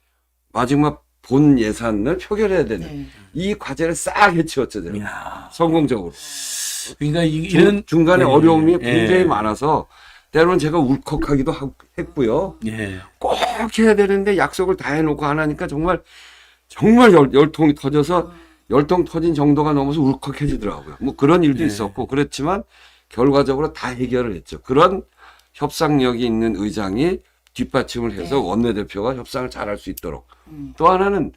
마지막 본 예산을 표결해야 되는 네. 이 과제를 싹 해치웠죠, 제가. 이야. 성공적으로. 그러니까 이런 중간에 예, 어려움이 굉장히 예. 많아서 때로는 제가 울컥하기도 했고요. 예. 꼭 해야 되는데 약속을 다 해놓고 안 하니까 정말 열통이 터져서 열통 터진 정도가 넘어서 울컥해지더라고요. 뭐 그런 일도 네. 있었고 그랬지만 결과적으로 다 해결을 했죠. 그런 협상력이 있는 의장이 뒷받침을 해서 네. 원내대표가 협상을 잘할 수 있도록. 또 하나는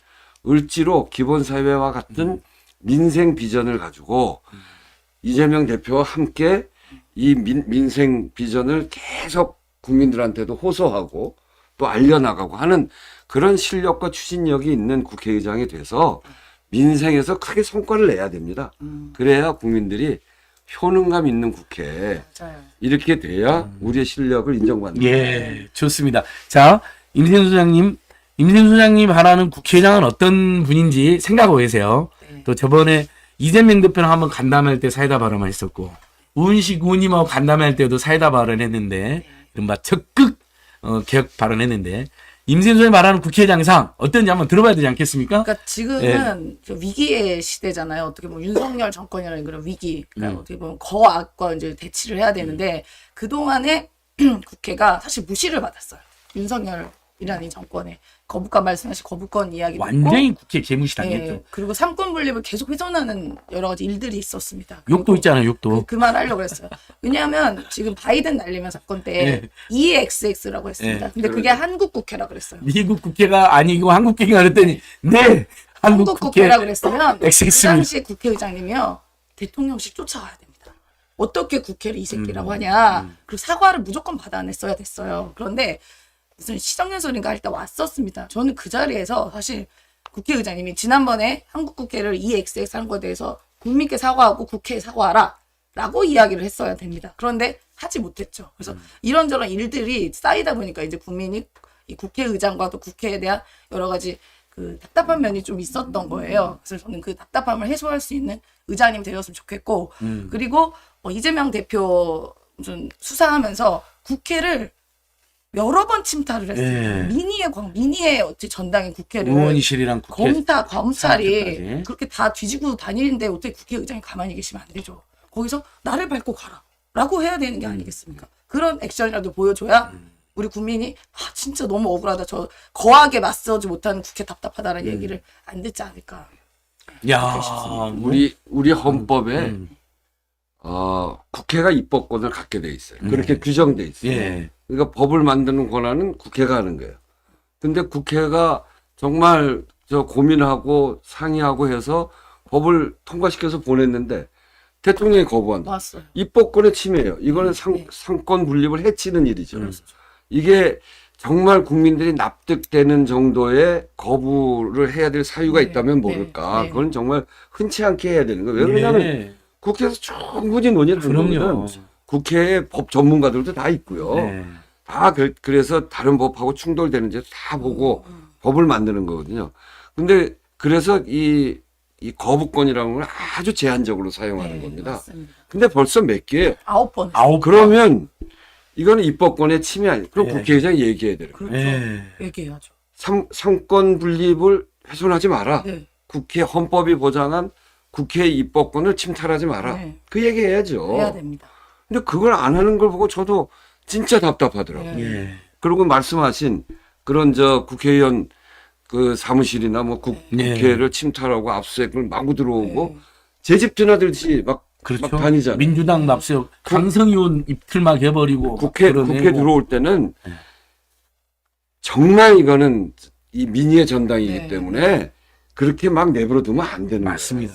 을지로 기본사회와 같은 민생 비전을 가지고 이재명 대표와 함께 이 민생 비전을 계속 국민들한테도 호소하고 또 알려나가고 하는 그런 실력과 추진력이 있는 국회의장이 돼서 민생에서 크게 성과를 내야 됩니다. 그래야 국민들이 효능감 있는 국회 맞아요. 이렇게 돼야 우리의 실력을 인정받는 거예요. 예, 좋습니다. 자, 임세훈 소장님 하라는 국회의장은 어떤 분인지 생각하고 계세요. 네. 또 저번에 이재명 대표랑 한번 간담회할 때 사이다 발언만 했었고, 우은식 의원님하고 간담회할 때도 사이다 발언했는데, 이른바 적극 개혁 발언했는데, 임세훈 소장님 말하는 국회의장상 어떤지 한번 들어봐야 되지 않겠습니까? 그러니까 지금은 저 위기의 시대잖아요. 어떻게 보면 윤석열 정권이라는 그런 위기, 그러니까 어떻게 보면 거악과 이제 대치를 해야 되는데 그 동안에 국회가 사실 무시를 받았어요. 윤석열이라는 이 정권에 거부권 말씀하신 거부권 이야기도 완전히 있고, 국회 개무시당했죠. 예, 그리고 삼권 분립을 계속 훼손하는 여러 가지 일들이 있었습니다. 그리고 욕도 있잖아요, 욕도. 그 말 하려고 그랬어요. 왜냐하면 지금 바이든 날리면 사건 때 예. EXX라고 했습니다. 예. 근데 그게 한국 국회라 그랬어요. 미국 국회가 아니고 한국 국회가 그랬더니, 네! 한국 국회라 그랬으면 그 XX입니다. 당시 국회의장님이요 대통령실 쫓아가야 됩니다. 어떻게 국회를 이 새끼라고 하냐. 그리고 사과를 무조건 받아냈어야 됐어요. 그런데 무슨 시정연설인가 할 때 왔었습니다. 저는 그 자리에서 사실 국회의장님이 지난번에 한국 국회를 EXX 한 거에 대해서 국민께 사과하고 국회에 사과하라 라고 이야기를 했어야 됩니다. 그런데 하지 못했죠. 그래서 이런저런 일들이 쌓이다 보니까 이제 국민이 이 국회의장과도 국회에 대한 여러 가지 그 답답한 면이 좀 있었던 거예요. 그래서 저는 그 답답함을 해소할 수 있는 의장님 되었으면 좋겠고, 그리고 이재명 대표 좀 수사하면서 국회를 여러 번 침탈을 했어요. 예. 민의의 어찌 전당인 국회를 의원실이랑 국회. 검찰이 사람들까지. 그렇게 다 뒤지고 다니는데 어떻게 국회의장이 가만히 계시면 안 되죠. 거기서 나를 밟고 가라 라고 해야 되는 게 아니겠습니까? 그런 액션이라도 보여줘야 우리 국민이 진짜 너무 억울하다. 저 거하게 맞서지 못하는 국회 답답하다는 얘기를 안 듣지 않을까. 야, 우리 헌법에 국회가 입법권을 갖게 돼 있어요. 그렇게 규정돼 있어요. 예. 그러니까 법을 만드는 권한은 국회가 하는 거예요. 근데 국회가 정말 고민하고 상의하고 해서 법을 통과시켜서 보냈는데 대통령이 거부한다. 맞았어요. 입법권의 침해예요. 이거는 상권 분립을 해치는 일이죠. 이게 정말 국민들이 납득되는 정도의 거부를 해야 될 사유가 있다면 모를까. 네. 그건 정말 흔치 않게 해야 되는 거예요. 왜냐하면 예. 국회에서 충분히 논의를 한 그럼요. 거거든. 국회에 법 전문가들도 다 있고요. 네. 다 그래서 다른 법하고 충돌되는지 다 보고 법을 만드는 거거든요. 근데 그래서 이 거부권이라는 걸 아주 제한적으로 사용하는 겁니다. 맞습니다. 근데 벌써 몇 개예요. 9번. 그러면 이거는 입법권의 침해 아니에요. 그럼 예. 국회의장이 얘기해야 돼요. 그렇죠. 예. 얘기해야죠. 상권 분립을 훼손하지 마라. 네. 국회 헌법이 보장한 국회의 입법권을 침탈하지 마라. 네. 그 얘기해야죠. 해야 됩니다. 근데 그걸 안 하는 걸 보고 저도 진짜 답답하더라고요. 네. 예. 그리고 말씀하신 그런 국회의원 그 사무실이나 뭐 네. 국회를 침탈하고 압수수색을 마구 들어오고 네. 제 집 드나들듯이 막 그렇죠. 다니잖아요. 민주당 납세역 강성의원 입틀막 해버리고 국회 들어올 때는 정말 이거는 이 민의의 전당이기 네. 때문에 그렇게 막 내버려 두면 안 되는 맞습니다.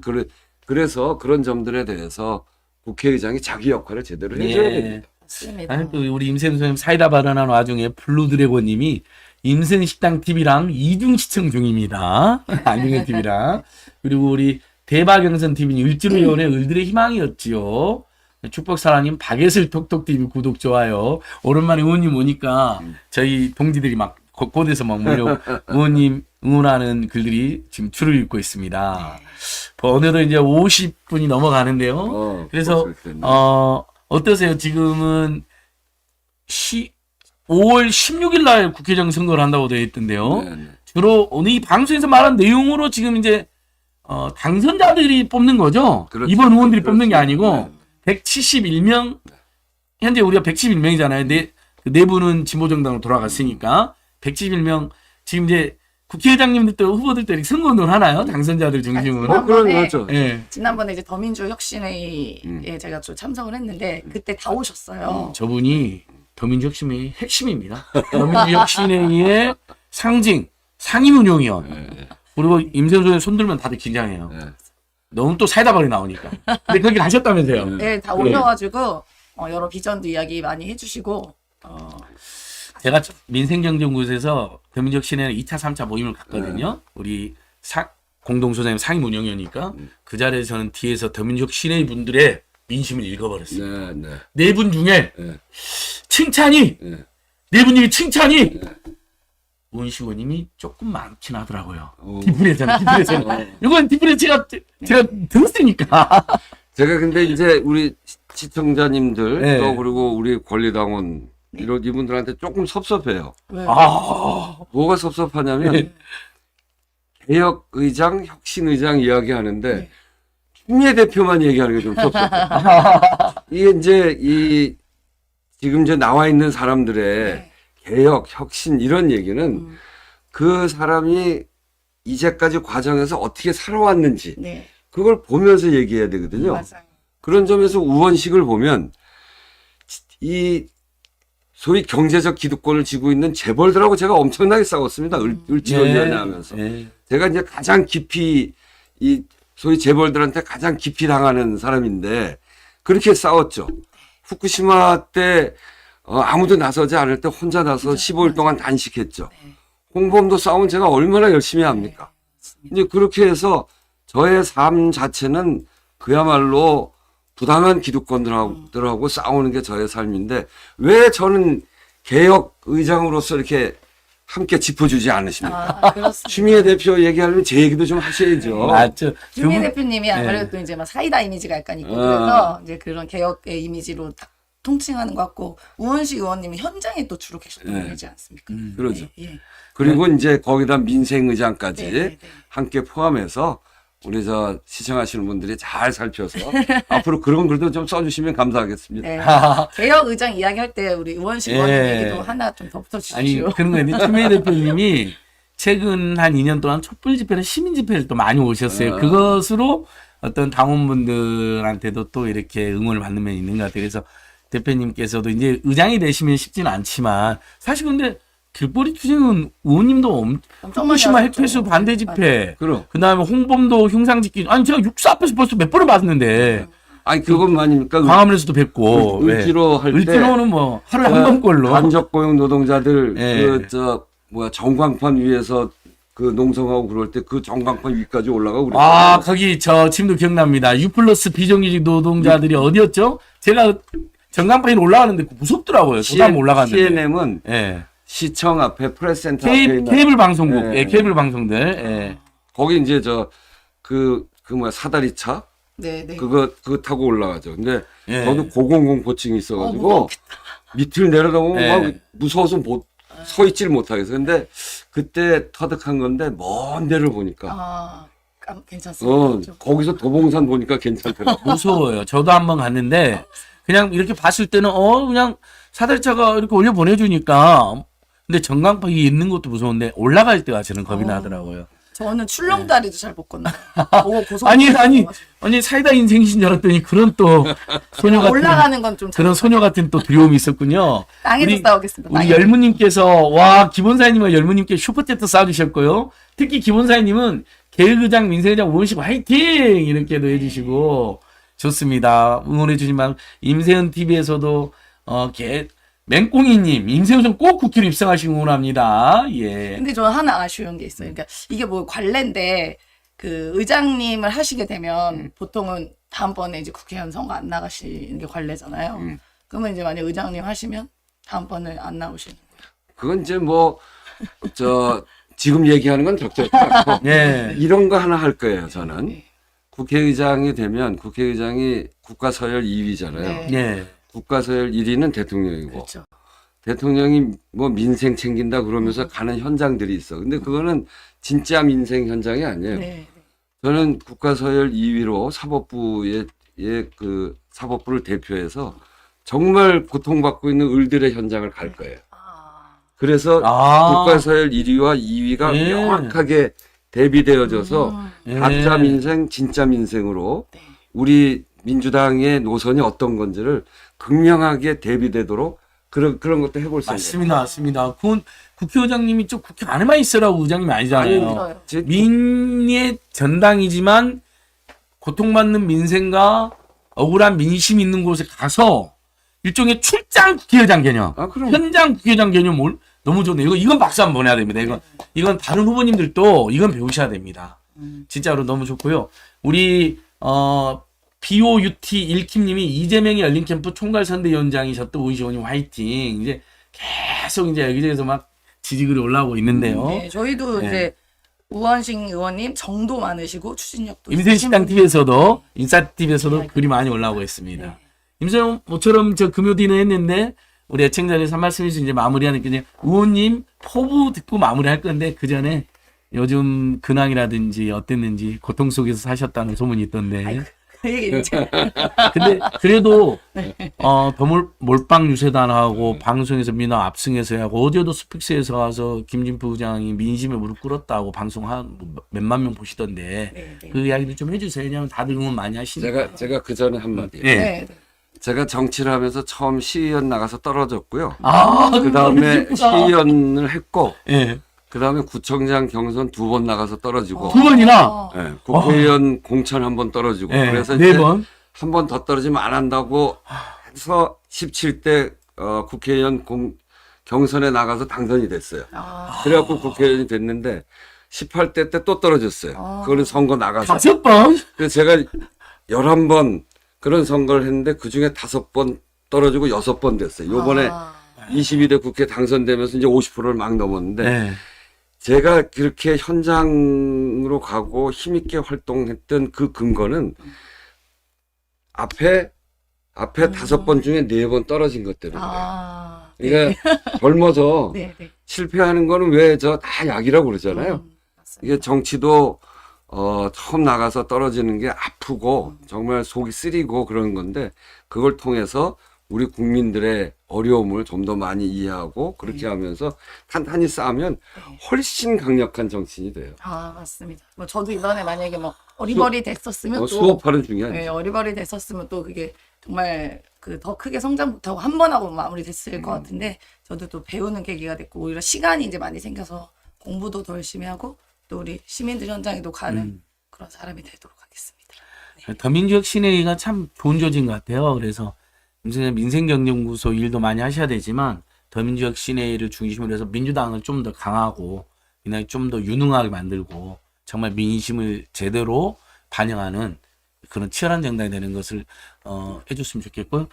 거예요. 그래서 그런 점들에 대해서 국회의장이 자기 역할을 제대로 해줘야 됩니다. 맞습니다. 아니, 또 우리 임생 선생님 사이다 발언한 와중에 블루드래곤님이 임생식당 TV랑 이중 시청 중입니다. 안중현 TV랑 그리고 우리 대박영선 TV는 을지로위원회 을들의 희망이었지요. 축복사랑님 박예슬 톡톡 TV 구독 좋아요. 오랜만에 의원님 오니까 저희 동지들이 막 곳곳에서 막 몰려 의원님 응원하는 글들이 지금 줄을 잇고 있습니다. 오늘은 이제 50분이 넘어가는데요. 그래서 벌써 됐네. 어떠세요? 지금은 5월 16일 날 국회의장 선거를 한다고 되어 있던데요. 네, 네. 주로 오늘 이 방송에서 말한 내용으로 지금 이제 당선자들이 뽑는 거죠. 그렇죠. 이번 의원들이 뽑는 게 그렇죠. 아니고 171명 현재 우리가 111명이잖아요. 네 분은 진보정당으로 돌아갔으니까 111명 지금 이제 국회의장님들도 후보들도 이렇게 선거운동을 하나요? 당선자들 중심으로. 아니, 그런 네. 거죠. 예. 지난번에 이제 더민주 혁신회의에 제가 좀 참석을 했는데 그때 다 오셨어요. 저분이 더민주혁신회의 핵심입니다. 더민주혁신회의의 상징, 상임운용위원. 그리고 임세훈 소장 손들면 다들 긴장해요. 네. 너무 또 사이다발이 나오니까. 근데 거기 가셨다면서요? 네, 다 그래. 오셔가지고 여러 비전도 이야기 많이 해주시고 제가 민생경제연구소에서 더민주혁신회의 2차, 3차 모임을 갔거든요. 우리 공동소장님 상임운영위원이니까 그 자리에서 저는 뒤에서 더민주혁신회의 분들의 민심을 읽어버렸어요. 네, 네. 네 분 중에 네. 칭찬이 네. 네 분 중에 칭찬이 우원식 의원님이 조금 많긴 하더라고요. 디프레잖아. 이건 디프레 제가 들었으니까. 제가 근데 이제 우리 시청자님들 네. 또 그리고 우리 권리당원 이런 이분들한테 조금 섭섭해요. 왜? 뭐가 섭섭하냐면 네. 개혁의장, 혁신의장 이야기하는데 네. 추미애 대표만 얘기하는 게 좀 섭섭해요. 이게 이제 지금 이제 나와 있는 사람들의 네. 개혁, 혁신 이런 얘기는 그 사람이 이제까지 과정에서 어떻게 살아왔는지 네, 그걸 보면서 얘기해야 되거든요. 맞아요. 그런 점에서 우원식을 보면 이 소위 경제적 기득권을 쥐고 있는 재벌들하고 제가 엄청나게 싸웠습니다. 을지로위원회 하면서. 네. 제가 이제 가장 깊이 이 소위 재벌들한테 가장 깊이 당하는 사람인데 그렇게 싸웠죠. 후쿠시마 때 아무도 나서지 않을 때 혼자 나서 15일 동안 단식했죠. 홍범도 싸움은 제가 얼마나 열심히 합니까? 이제 그렇게 해서 저의 삶 자체는 그야말로 부당한 기득권들하고 싸우는 게 저의 삶인데 왜 저는 개혁 의장으로서 이렇게 함께 짚어주지 않으십니까? 그렇습니다. 추미애 대표 얘기하려면 제 얘기도 좀 하셔야죠. 맞죠. 주민 그분- 대표님이 아무래도 이제 막 사이다 이미지가 약간 있고 그래서 이제 그런 개혁의 이미지로 딱 통칭하는 것 같고 우원식 의원님이 현장에 또 주로 계셨던 네. 분이지 않습니까? 그러죠. 예. 그리고 이제 거기다 민생의장까지 네, 네, 네. 함께 포함해서 우리 저 시청하시는 분들이 잘 살펴서 앞으로 그런 글도 좀 써주시면 감사하겠습니다. 네. 개혁 의장 이야기할 때 우리 우원식 의원님 예. 얘기도 하나 좀 덧붙여 아니 주십시오. 그런 거 있는데 추미애 대표님이 최근 한 2년 동안 촛불 집회나 시민 집회를 또 많이 오셨어요. 그것으로 어떤 당원분들한테도 또 이렇게 응원을 받는 면이 있는 것 같아요. 그래서 대표님께서도 이제 의장이 되시면 쉽지는 않지만 사실 근데 길거리 투쟁은 의원님도 엄청 많이 후쿠시마 하셨죠. 핵폐수 반대 집회, 그럼. 그다음에 홍범도 흉상짓기, 아니 제가 육사 앞에서 벌써 몇 번을 봤는데 아니 그것만입니까? 광화문에서도 뵙고 을지로 할 때 을지로는 뭐 하루에 한 번꼴로 간접 고용 노동자들 예. 전광판 위에서 그 농성하고 그럴 때 그 전광판 위까지 올라가고 그랬어요. 아, 거기 저 지금도 기억납니다. U+ 비정규직 노동자들이 어디였죠? 제가 전광판에 올라가는데 무섭더라고요. 저도 한번 올라갔는데. CNM은 예. 시청 앞에 프레스센터 앞에 있는 케이블 방송국, 예. 예, 케이블 방송들. 예. 거기 이제 사다리차 네, 네. 그거 타고 올라가죠. 근데 예. 저도 고공공포증이 있어가지고 무겁겠다. 밑을 내려다보면 예. 막 무서워서 서 있지를 못하겠어. 근데 그때 터득한 건데 먼 데를 보니까 괜찮습니다. 거기서 도봉산 보니까 괜찮더라고. 무서워요. 저도 한번 갔는데 그냥 이렇게 봤을 때는 그냥 사다리차가 이렇게 올려 보내주니까 근데 전광판이 있는 것도 무서운데 올라갈 때가 저는 겁이 나더라고요. 저는 출렁다리도 잘 못 건너요. 아니 사이다 인생이신 줄 알았더니 그런 또 소녀 같은 올라가는 건 좀 그런 소녀 같은 또 두려움이 있었군요. 땅에서 싸우겠습니다. 우리 땅에서. 열무님께서 와 기본사님과 열무님께 슈퍼챗도 쏴주셨고요. 특히 기본사님은 개혁의장 민생의장 우원식 화이팅 이렇게도 해주시고 좋습니다. 응원해주시면 임세은 TV에서도 맹꽁이님 임세훈 좀 꼭 국회로 입성하시고 응원합니다. 예. 근데 저는 하나 아쉬운 게 있어요. 그러니까 이게 뭐 관례인데 그 의장님을 하시게 되면 보통은 다음번에 이제 국회의원 선거 안 나가시는 게 관례잖아요. 그러면 이제 만약 의장님 하시면 다음번에 안 나오시는 거예요. 그건 이제 지금 얘기하는 건 적절치 않고 예. 이런 거 하나 할 거예요. 저는 네. 국회의장이 되면 국회의장이 국가서열 2위잖아요. 네. 예. 국가서열 1위는 대통령이고 그렇죠. 대통령이 뭐 민생 챙긴다 그러면서 가는 현장들이 있어. 근데 그거는 진짜 민생 현장이 아니에요. 네. 저는 국가서열 2위로 그 사법부를 대표해서 정말 고통받고 있는 을들의 현장을 갈 거예요. 아. 그래서 아. 국가서열 1위와 2위가 예. 명확하게 대비되어져서 예. 가짜 민생, 진짜 민생으로 네. 우리 민주당의 노선이 어떤 건지를 극명하게 대비되도록 그런 것도 해볼 생각. 맞습니다. 맞습니다. 그건 국회의장님이 좀 국회 안에만 있으라고 의장님이 아니잖아요. 힘들어요. 민의 전당이지만 고통받는 민생과 억울한 민심 있는 곳에 가서 일종의 출장 국회의장 개념, 아, 그럼. 현장 국회의장 개념 너무 좋네요. 이건 박수 한번 보내야 됩니다. 이건 다른 후보님들도 이건 배우셔야 됩니다. 진짜로 너무 좋고요. 우리 BOUT 일킴님이 이재명이 열린 캠프 총괄선대위원장이셨던 오이시원님 화이팅. 이제 계속 이제 여기저기서 막 지지글이 올라오고 있는데요. 네, 저희도 네. 이제 우원식 의원님 정도 많으시고 추진력도 임세식당 있으신 TV에서도 인싸 TV에서도 네. 글이 많이 올라오고 있습니다. 네. 임세용 모처럼 저 금요 디너 했는데 우리 애청자님께서 한 말씀 해주신 이제 마무리하는 그냥 의원님 포부 듣고 마무리할 건데 그 전에 요즘 근황이라든지 어땠는지 고통 속에서 사셨다는 소문이 있던데. 아이고, 그 얘기 이제 근데 그래도 더 몰빵 유세단 하고 방송에서 민화 압승해서 하고 어제도 스픽스에서 가서 김진표 부장이 민심에 무릎 꿇었다고 방송 한 몇만 명 보시던데 네, 네. 그 이야기도 좀 해주세요. 왜냐하면 다들 응원 많이 하시니까. 제가 그 전에 한마디. 예. 네, 네. 제가 정치를 하면서 처음 시의원 나가서 떨어졌고요. 아, 그 다음에 시의원을 했고, 예. 그 다음에 구청장 경선 2번 나가서 떨어지고, 두 번이나 어. 예, 국회의원 공천 1번 떨어지고, 예. 그래서 네 이제 번. 한 번 더 떨어지면 안 한다고 해서 17대 국회의원 경선에 나가서 당선이 됐어요. 아. 그래갖고 국회의원이 됐는데 18대 때 또 떨어졌어요. 아. 그거는 선거 나가서. 5번. 그래서 제가 11번 그런 선거를 했는데 그중에 5번 떨어지고 6번 됐어요. 요번에 아. 22대 국회 당선되면서 이제 50%를 막 넘었는데 네. 제가 그렇게 현장으로 가고 힘있게 활동했던 그 근거는 앞에 5번 중에 4번 떨어진 것 때문에. 아. 그러니까 젊어서 네, 네. 실패하는 거는 왜 저 다 약이라고 그러잖아요. 맞습니다. 이게 정치도 처음 나가서 떨어지는 게 아프고 정말 속이 쓰리고 그런 건데 그걸 통해서 우리 국민들의 어려움을 좀 더 많이 이해하고 그렇게 하면서 탄탄히 쌓으면 훨씬 강력한 정치인이 돼요. 아, 맞습니다. 뭐 저도 이번에 만약에 뭐 어리버리 됐었으면 또 수업하는 중요하죠. 네, 어리버리 됐었으면 또 그게 정말 그 더 크게 성장 못하고 한 번 하고 마무리됐을 것 같은데 저도 또 배우는 계기가 됐고 오히려 시간이 이제 많이 생겨서 공부도 더 열심히 하고 또 우리 시민들 현장에도 가는 그런 사람이 되도록 하겠습니다. 더민주혁 신회의가 참 좋은 조직인 것 같아요. 그래서 민생경제연구소 일도 많이 하셔야 되지만 더민주혁 신회의를 중심으로 해서 민주당을 좀 더 강하고 그냥 좀 더 유능하게 만들고 정말 민심을 제대로 반영하는 그런 치열한 정당이 되는 것을 해줬으면 좋겠고요.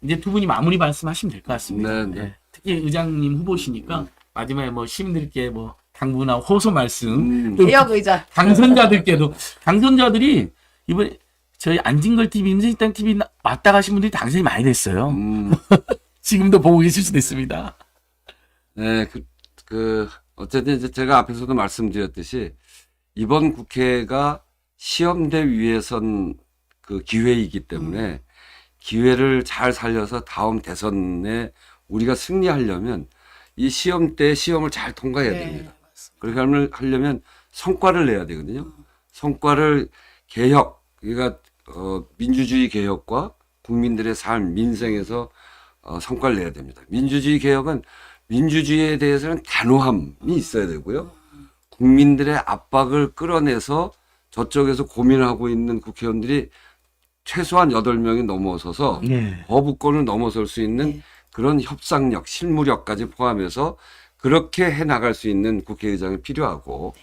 이제 두 분이 마무리 말씀하시면 될 것 같습니다. 네, 네. 예. 특히 의장님 후보시니까 마지막에 뭐 시민들께 뭐 당부나 호소 말씀 또 개혁 의자. 당선자들께도 당선자들이 이번에 저희 안진걸 TV, 임세식당 TV 왔다 가신 분들이 당선이 많이 됐어요. 지금도 보고 계실 수도 있습니다. 네, 어쨌든 이제 제가 앞에서도 말씀드렸듯이 이번 국회가 시험대 위에 선 그 기회이기 때문에 기회를 잘 살려서 다음 대선에 우리가 승리하려면 이 시험 때 시험을 잘 통과해야 됩니다. 그렇게 하려면 성과를 내야 되거든요. 성과를 개혁, 그러니까 민주주의 개혁과 국민들의 삶, 민생에서 성과를 내야 됩니다. 민주주의 개혁은 민주주의에 대해서는 단호함이 있어야 되고요. 국민들의 압박을 끌어내서 저쪽에서 고민하고 있는 국회의원들이 최소한 8명이 넘어서서 네. 거부권을 넘어설 수 있는 그런 협상력, 실무력까지 포함해서 그렇게 해나갈 수 있는 국회의장이 필요하고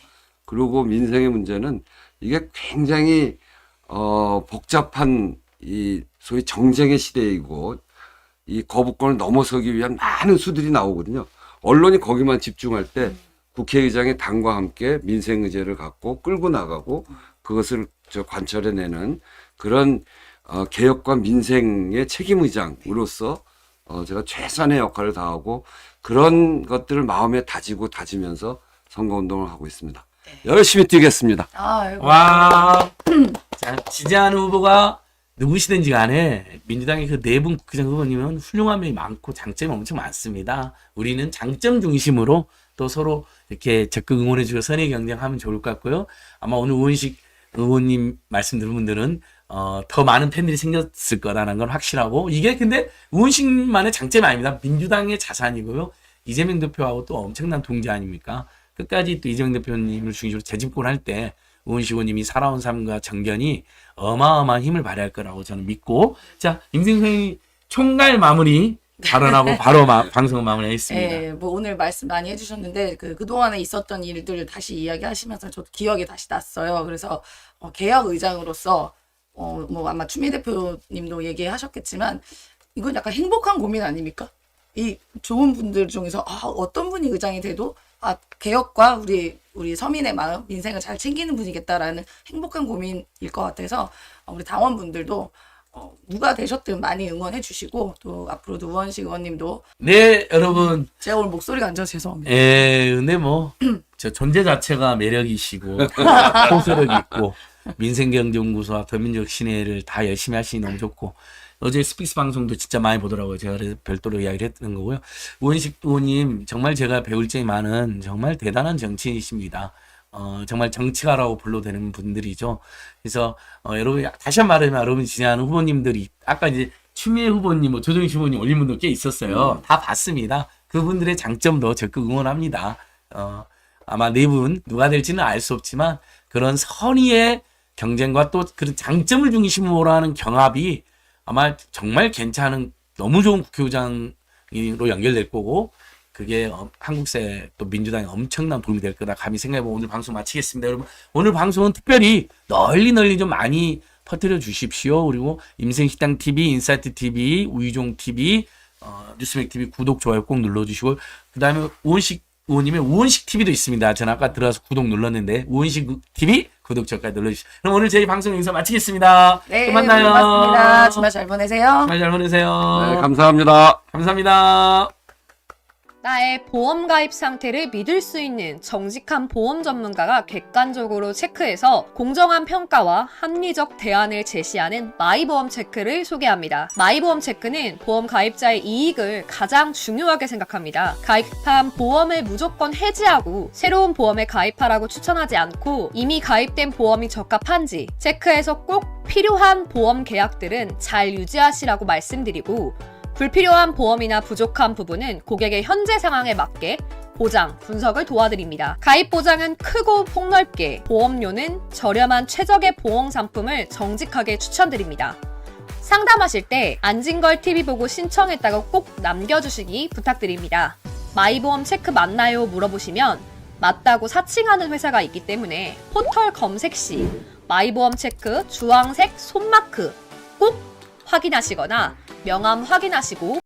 그리고 민생의 문제는 이게 굉장히 복잡한 이 소위 정쟁의 시대이고 이 거부권을 넘어서기 위한 많은 수들이 나오거든요. 언론이 거기만 집중할 때 국회의장이 당과 함께 민생의제를 갖고 끌고 나가고 그것을 관철해내는 그런 개혁과 민생의 책임의장으로서 제가 최선의 역할을 다하고 그런 것들을 마음에 다지면서 선거운동을 하고 있습니다. 열심히 뛰겠습니다. 아이고. 와. 자, 지지하는 후보가 누구시든지 간에 민주당의 그 네 분 국회의장 후보님은 훌륭한 면이 많고 장점이 엄청 많습니다. 우리는 장점 중심으로 또 서로 이렇게 적극 응원해 주고 선의 경쟁하면 좋을 것 같고요. 아마 오늘 우원식 의원님 말씀 들은 분들은 더 많은 팬들이 생겼을 거라는 건 확실하고, 이게 근데 우원식만의 장점이 아닙니다. 민주당의 자산이고요. 이재명 대표하고 또 엄청난 동지 아닙니까? 끝까지 또 이재명 대표님을 중심으로 재집권할 때 우원식 의원님이 살아온 삶과 정견이 어마어마한 힘을 발휘할 거라고 저는 믿고, 자, 임생생이 총괄 마무리 발언하고 바로 방송 마무리하겠습니다. 예, 뭐 오늘 말씀 많이 해주셨는데 그동안에 있었던 일들을 다시 이야기하시면서 저도 기억이 다시 났어요. 그래서 개혁 의장으로서 뭐 아마 추미애 대표님도 얘기하셨겠지만 이건 약간 행복한 고민 아닙니까? 이 좋은 분들 중에서 어떤 분이 의장이 돼도 개혁과 우리 서민의 마음, 민생을 잘 챙기는 분이겠다라는 행복한 고민일 것 같아서 우리 당원분들도 누가 되셨든 많이 응원해 주시고, 또 앞으로도 우원식 의원님도. 네, 여러분. 제가 오늘 목소리가 안 좋아서 죄송합니다. 근데 뭐, 저 존재 자체가 매력이시고, 호소력 있고, 민생경제연구소와 더민족 신뢰를 다 열심히 하시니 너무 좋고, 어제 스픽스 방송도 진짜 많이 보더라고요. 제가 그래서 별도로 이야기를 했던 거고요. 우원식 의원님, 정말 제가 배울 점이 많은 정말 대단한 정치인이십니다. 정말 정치가라고 불러대는 분들이죠. 그래서, 여러분, 다시 한 번 말하면 여러분 지지하는 후보님들이, 아까 이제 추미애 후보님, 뭐 조정식 후보님 올린 분들 꽤 있었어요. 다 봤습니다. 그분들의 장점도 적극 응원합니다. 아마 네 분, 누가 될지는 알 수 없지만, 그런 선의의 경쟁과 또 그런 장점을 중심으로 하는 경합이 아마 정말 괜찮은, 너무 좋은 국회의장으로 연결될 거고, 그게 한국사회 또 민주당에 엄청난 도움이 될 거다 감히 생각해보고 오늘 방송 마치겠습니다. 여러분, 오늘 방송은 특별히 널리 좀 많이 퍼뜨려 주십시오. 그리고 임생식당 TV, 인사이트 TV, 우이종 TV, 뉴스맥 TV 구독, 좋아요 꼭 눌러주시고, 그 다음에 우원식 의원님의 우원식 TV도 있습니다. 저는 아까 들어가서 구독 눌렀는데 우원식 TV 구독 저까지 눌러주시죠. 그럼 오늘 저희 방송 여기서 마치겠습니다. 네, 또 만나요. 고맙습니다. 주말 잘 보내세요. 주말 잘 보내세요. 네, 감사합니다. 감사합니다. 나의 보험 가입 상태를 믿을 수 있는 정직한 보험 전문가가 객관적으로 체크해서 공정한 평가와 합리적 대안을 제시하는 마이보험 체크를 소개합니다. 마이보험 체크는 보험 가입자의 이익을 가장 중요하게 생각합니다. 가입한 보험을 무조건 해지하고 새로운 보험에 가입하라고 추천하지 않고, 이미 가입된 보험이 적합한지 체크해서 꼭 필요한 보험 계약들은 잘 유지하시라고 말씀드리고, 불필요한 보험이나 부족한 부분은 고객의 현재 상황에 맞게 보장, 분석을 도와드립니다. 가입 보장은 크고 폭넓게, 보험료는 저렴한 최적의 보험 상품을 정직하게 추천드립니다. 상담하실 때 안진걸 TV 보고 신청했다고 꼭 남겨주시기 부탁드립니다. 마이보험 체크 맞나요? 물어보시면 맞다고 사칭하는 회사가 있기 때문에 포털 검색 시 마이보험 체크 주황색 손마크 꼭 확인하시거나 명함 확인하시고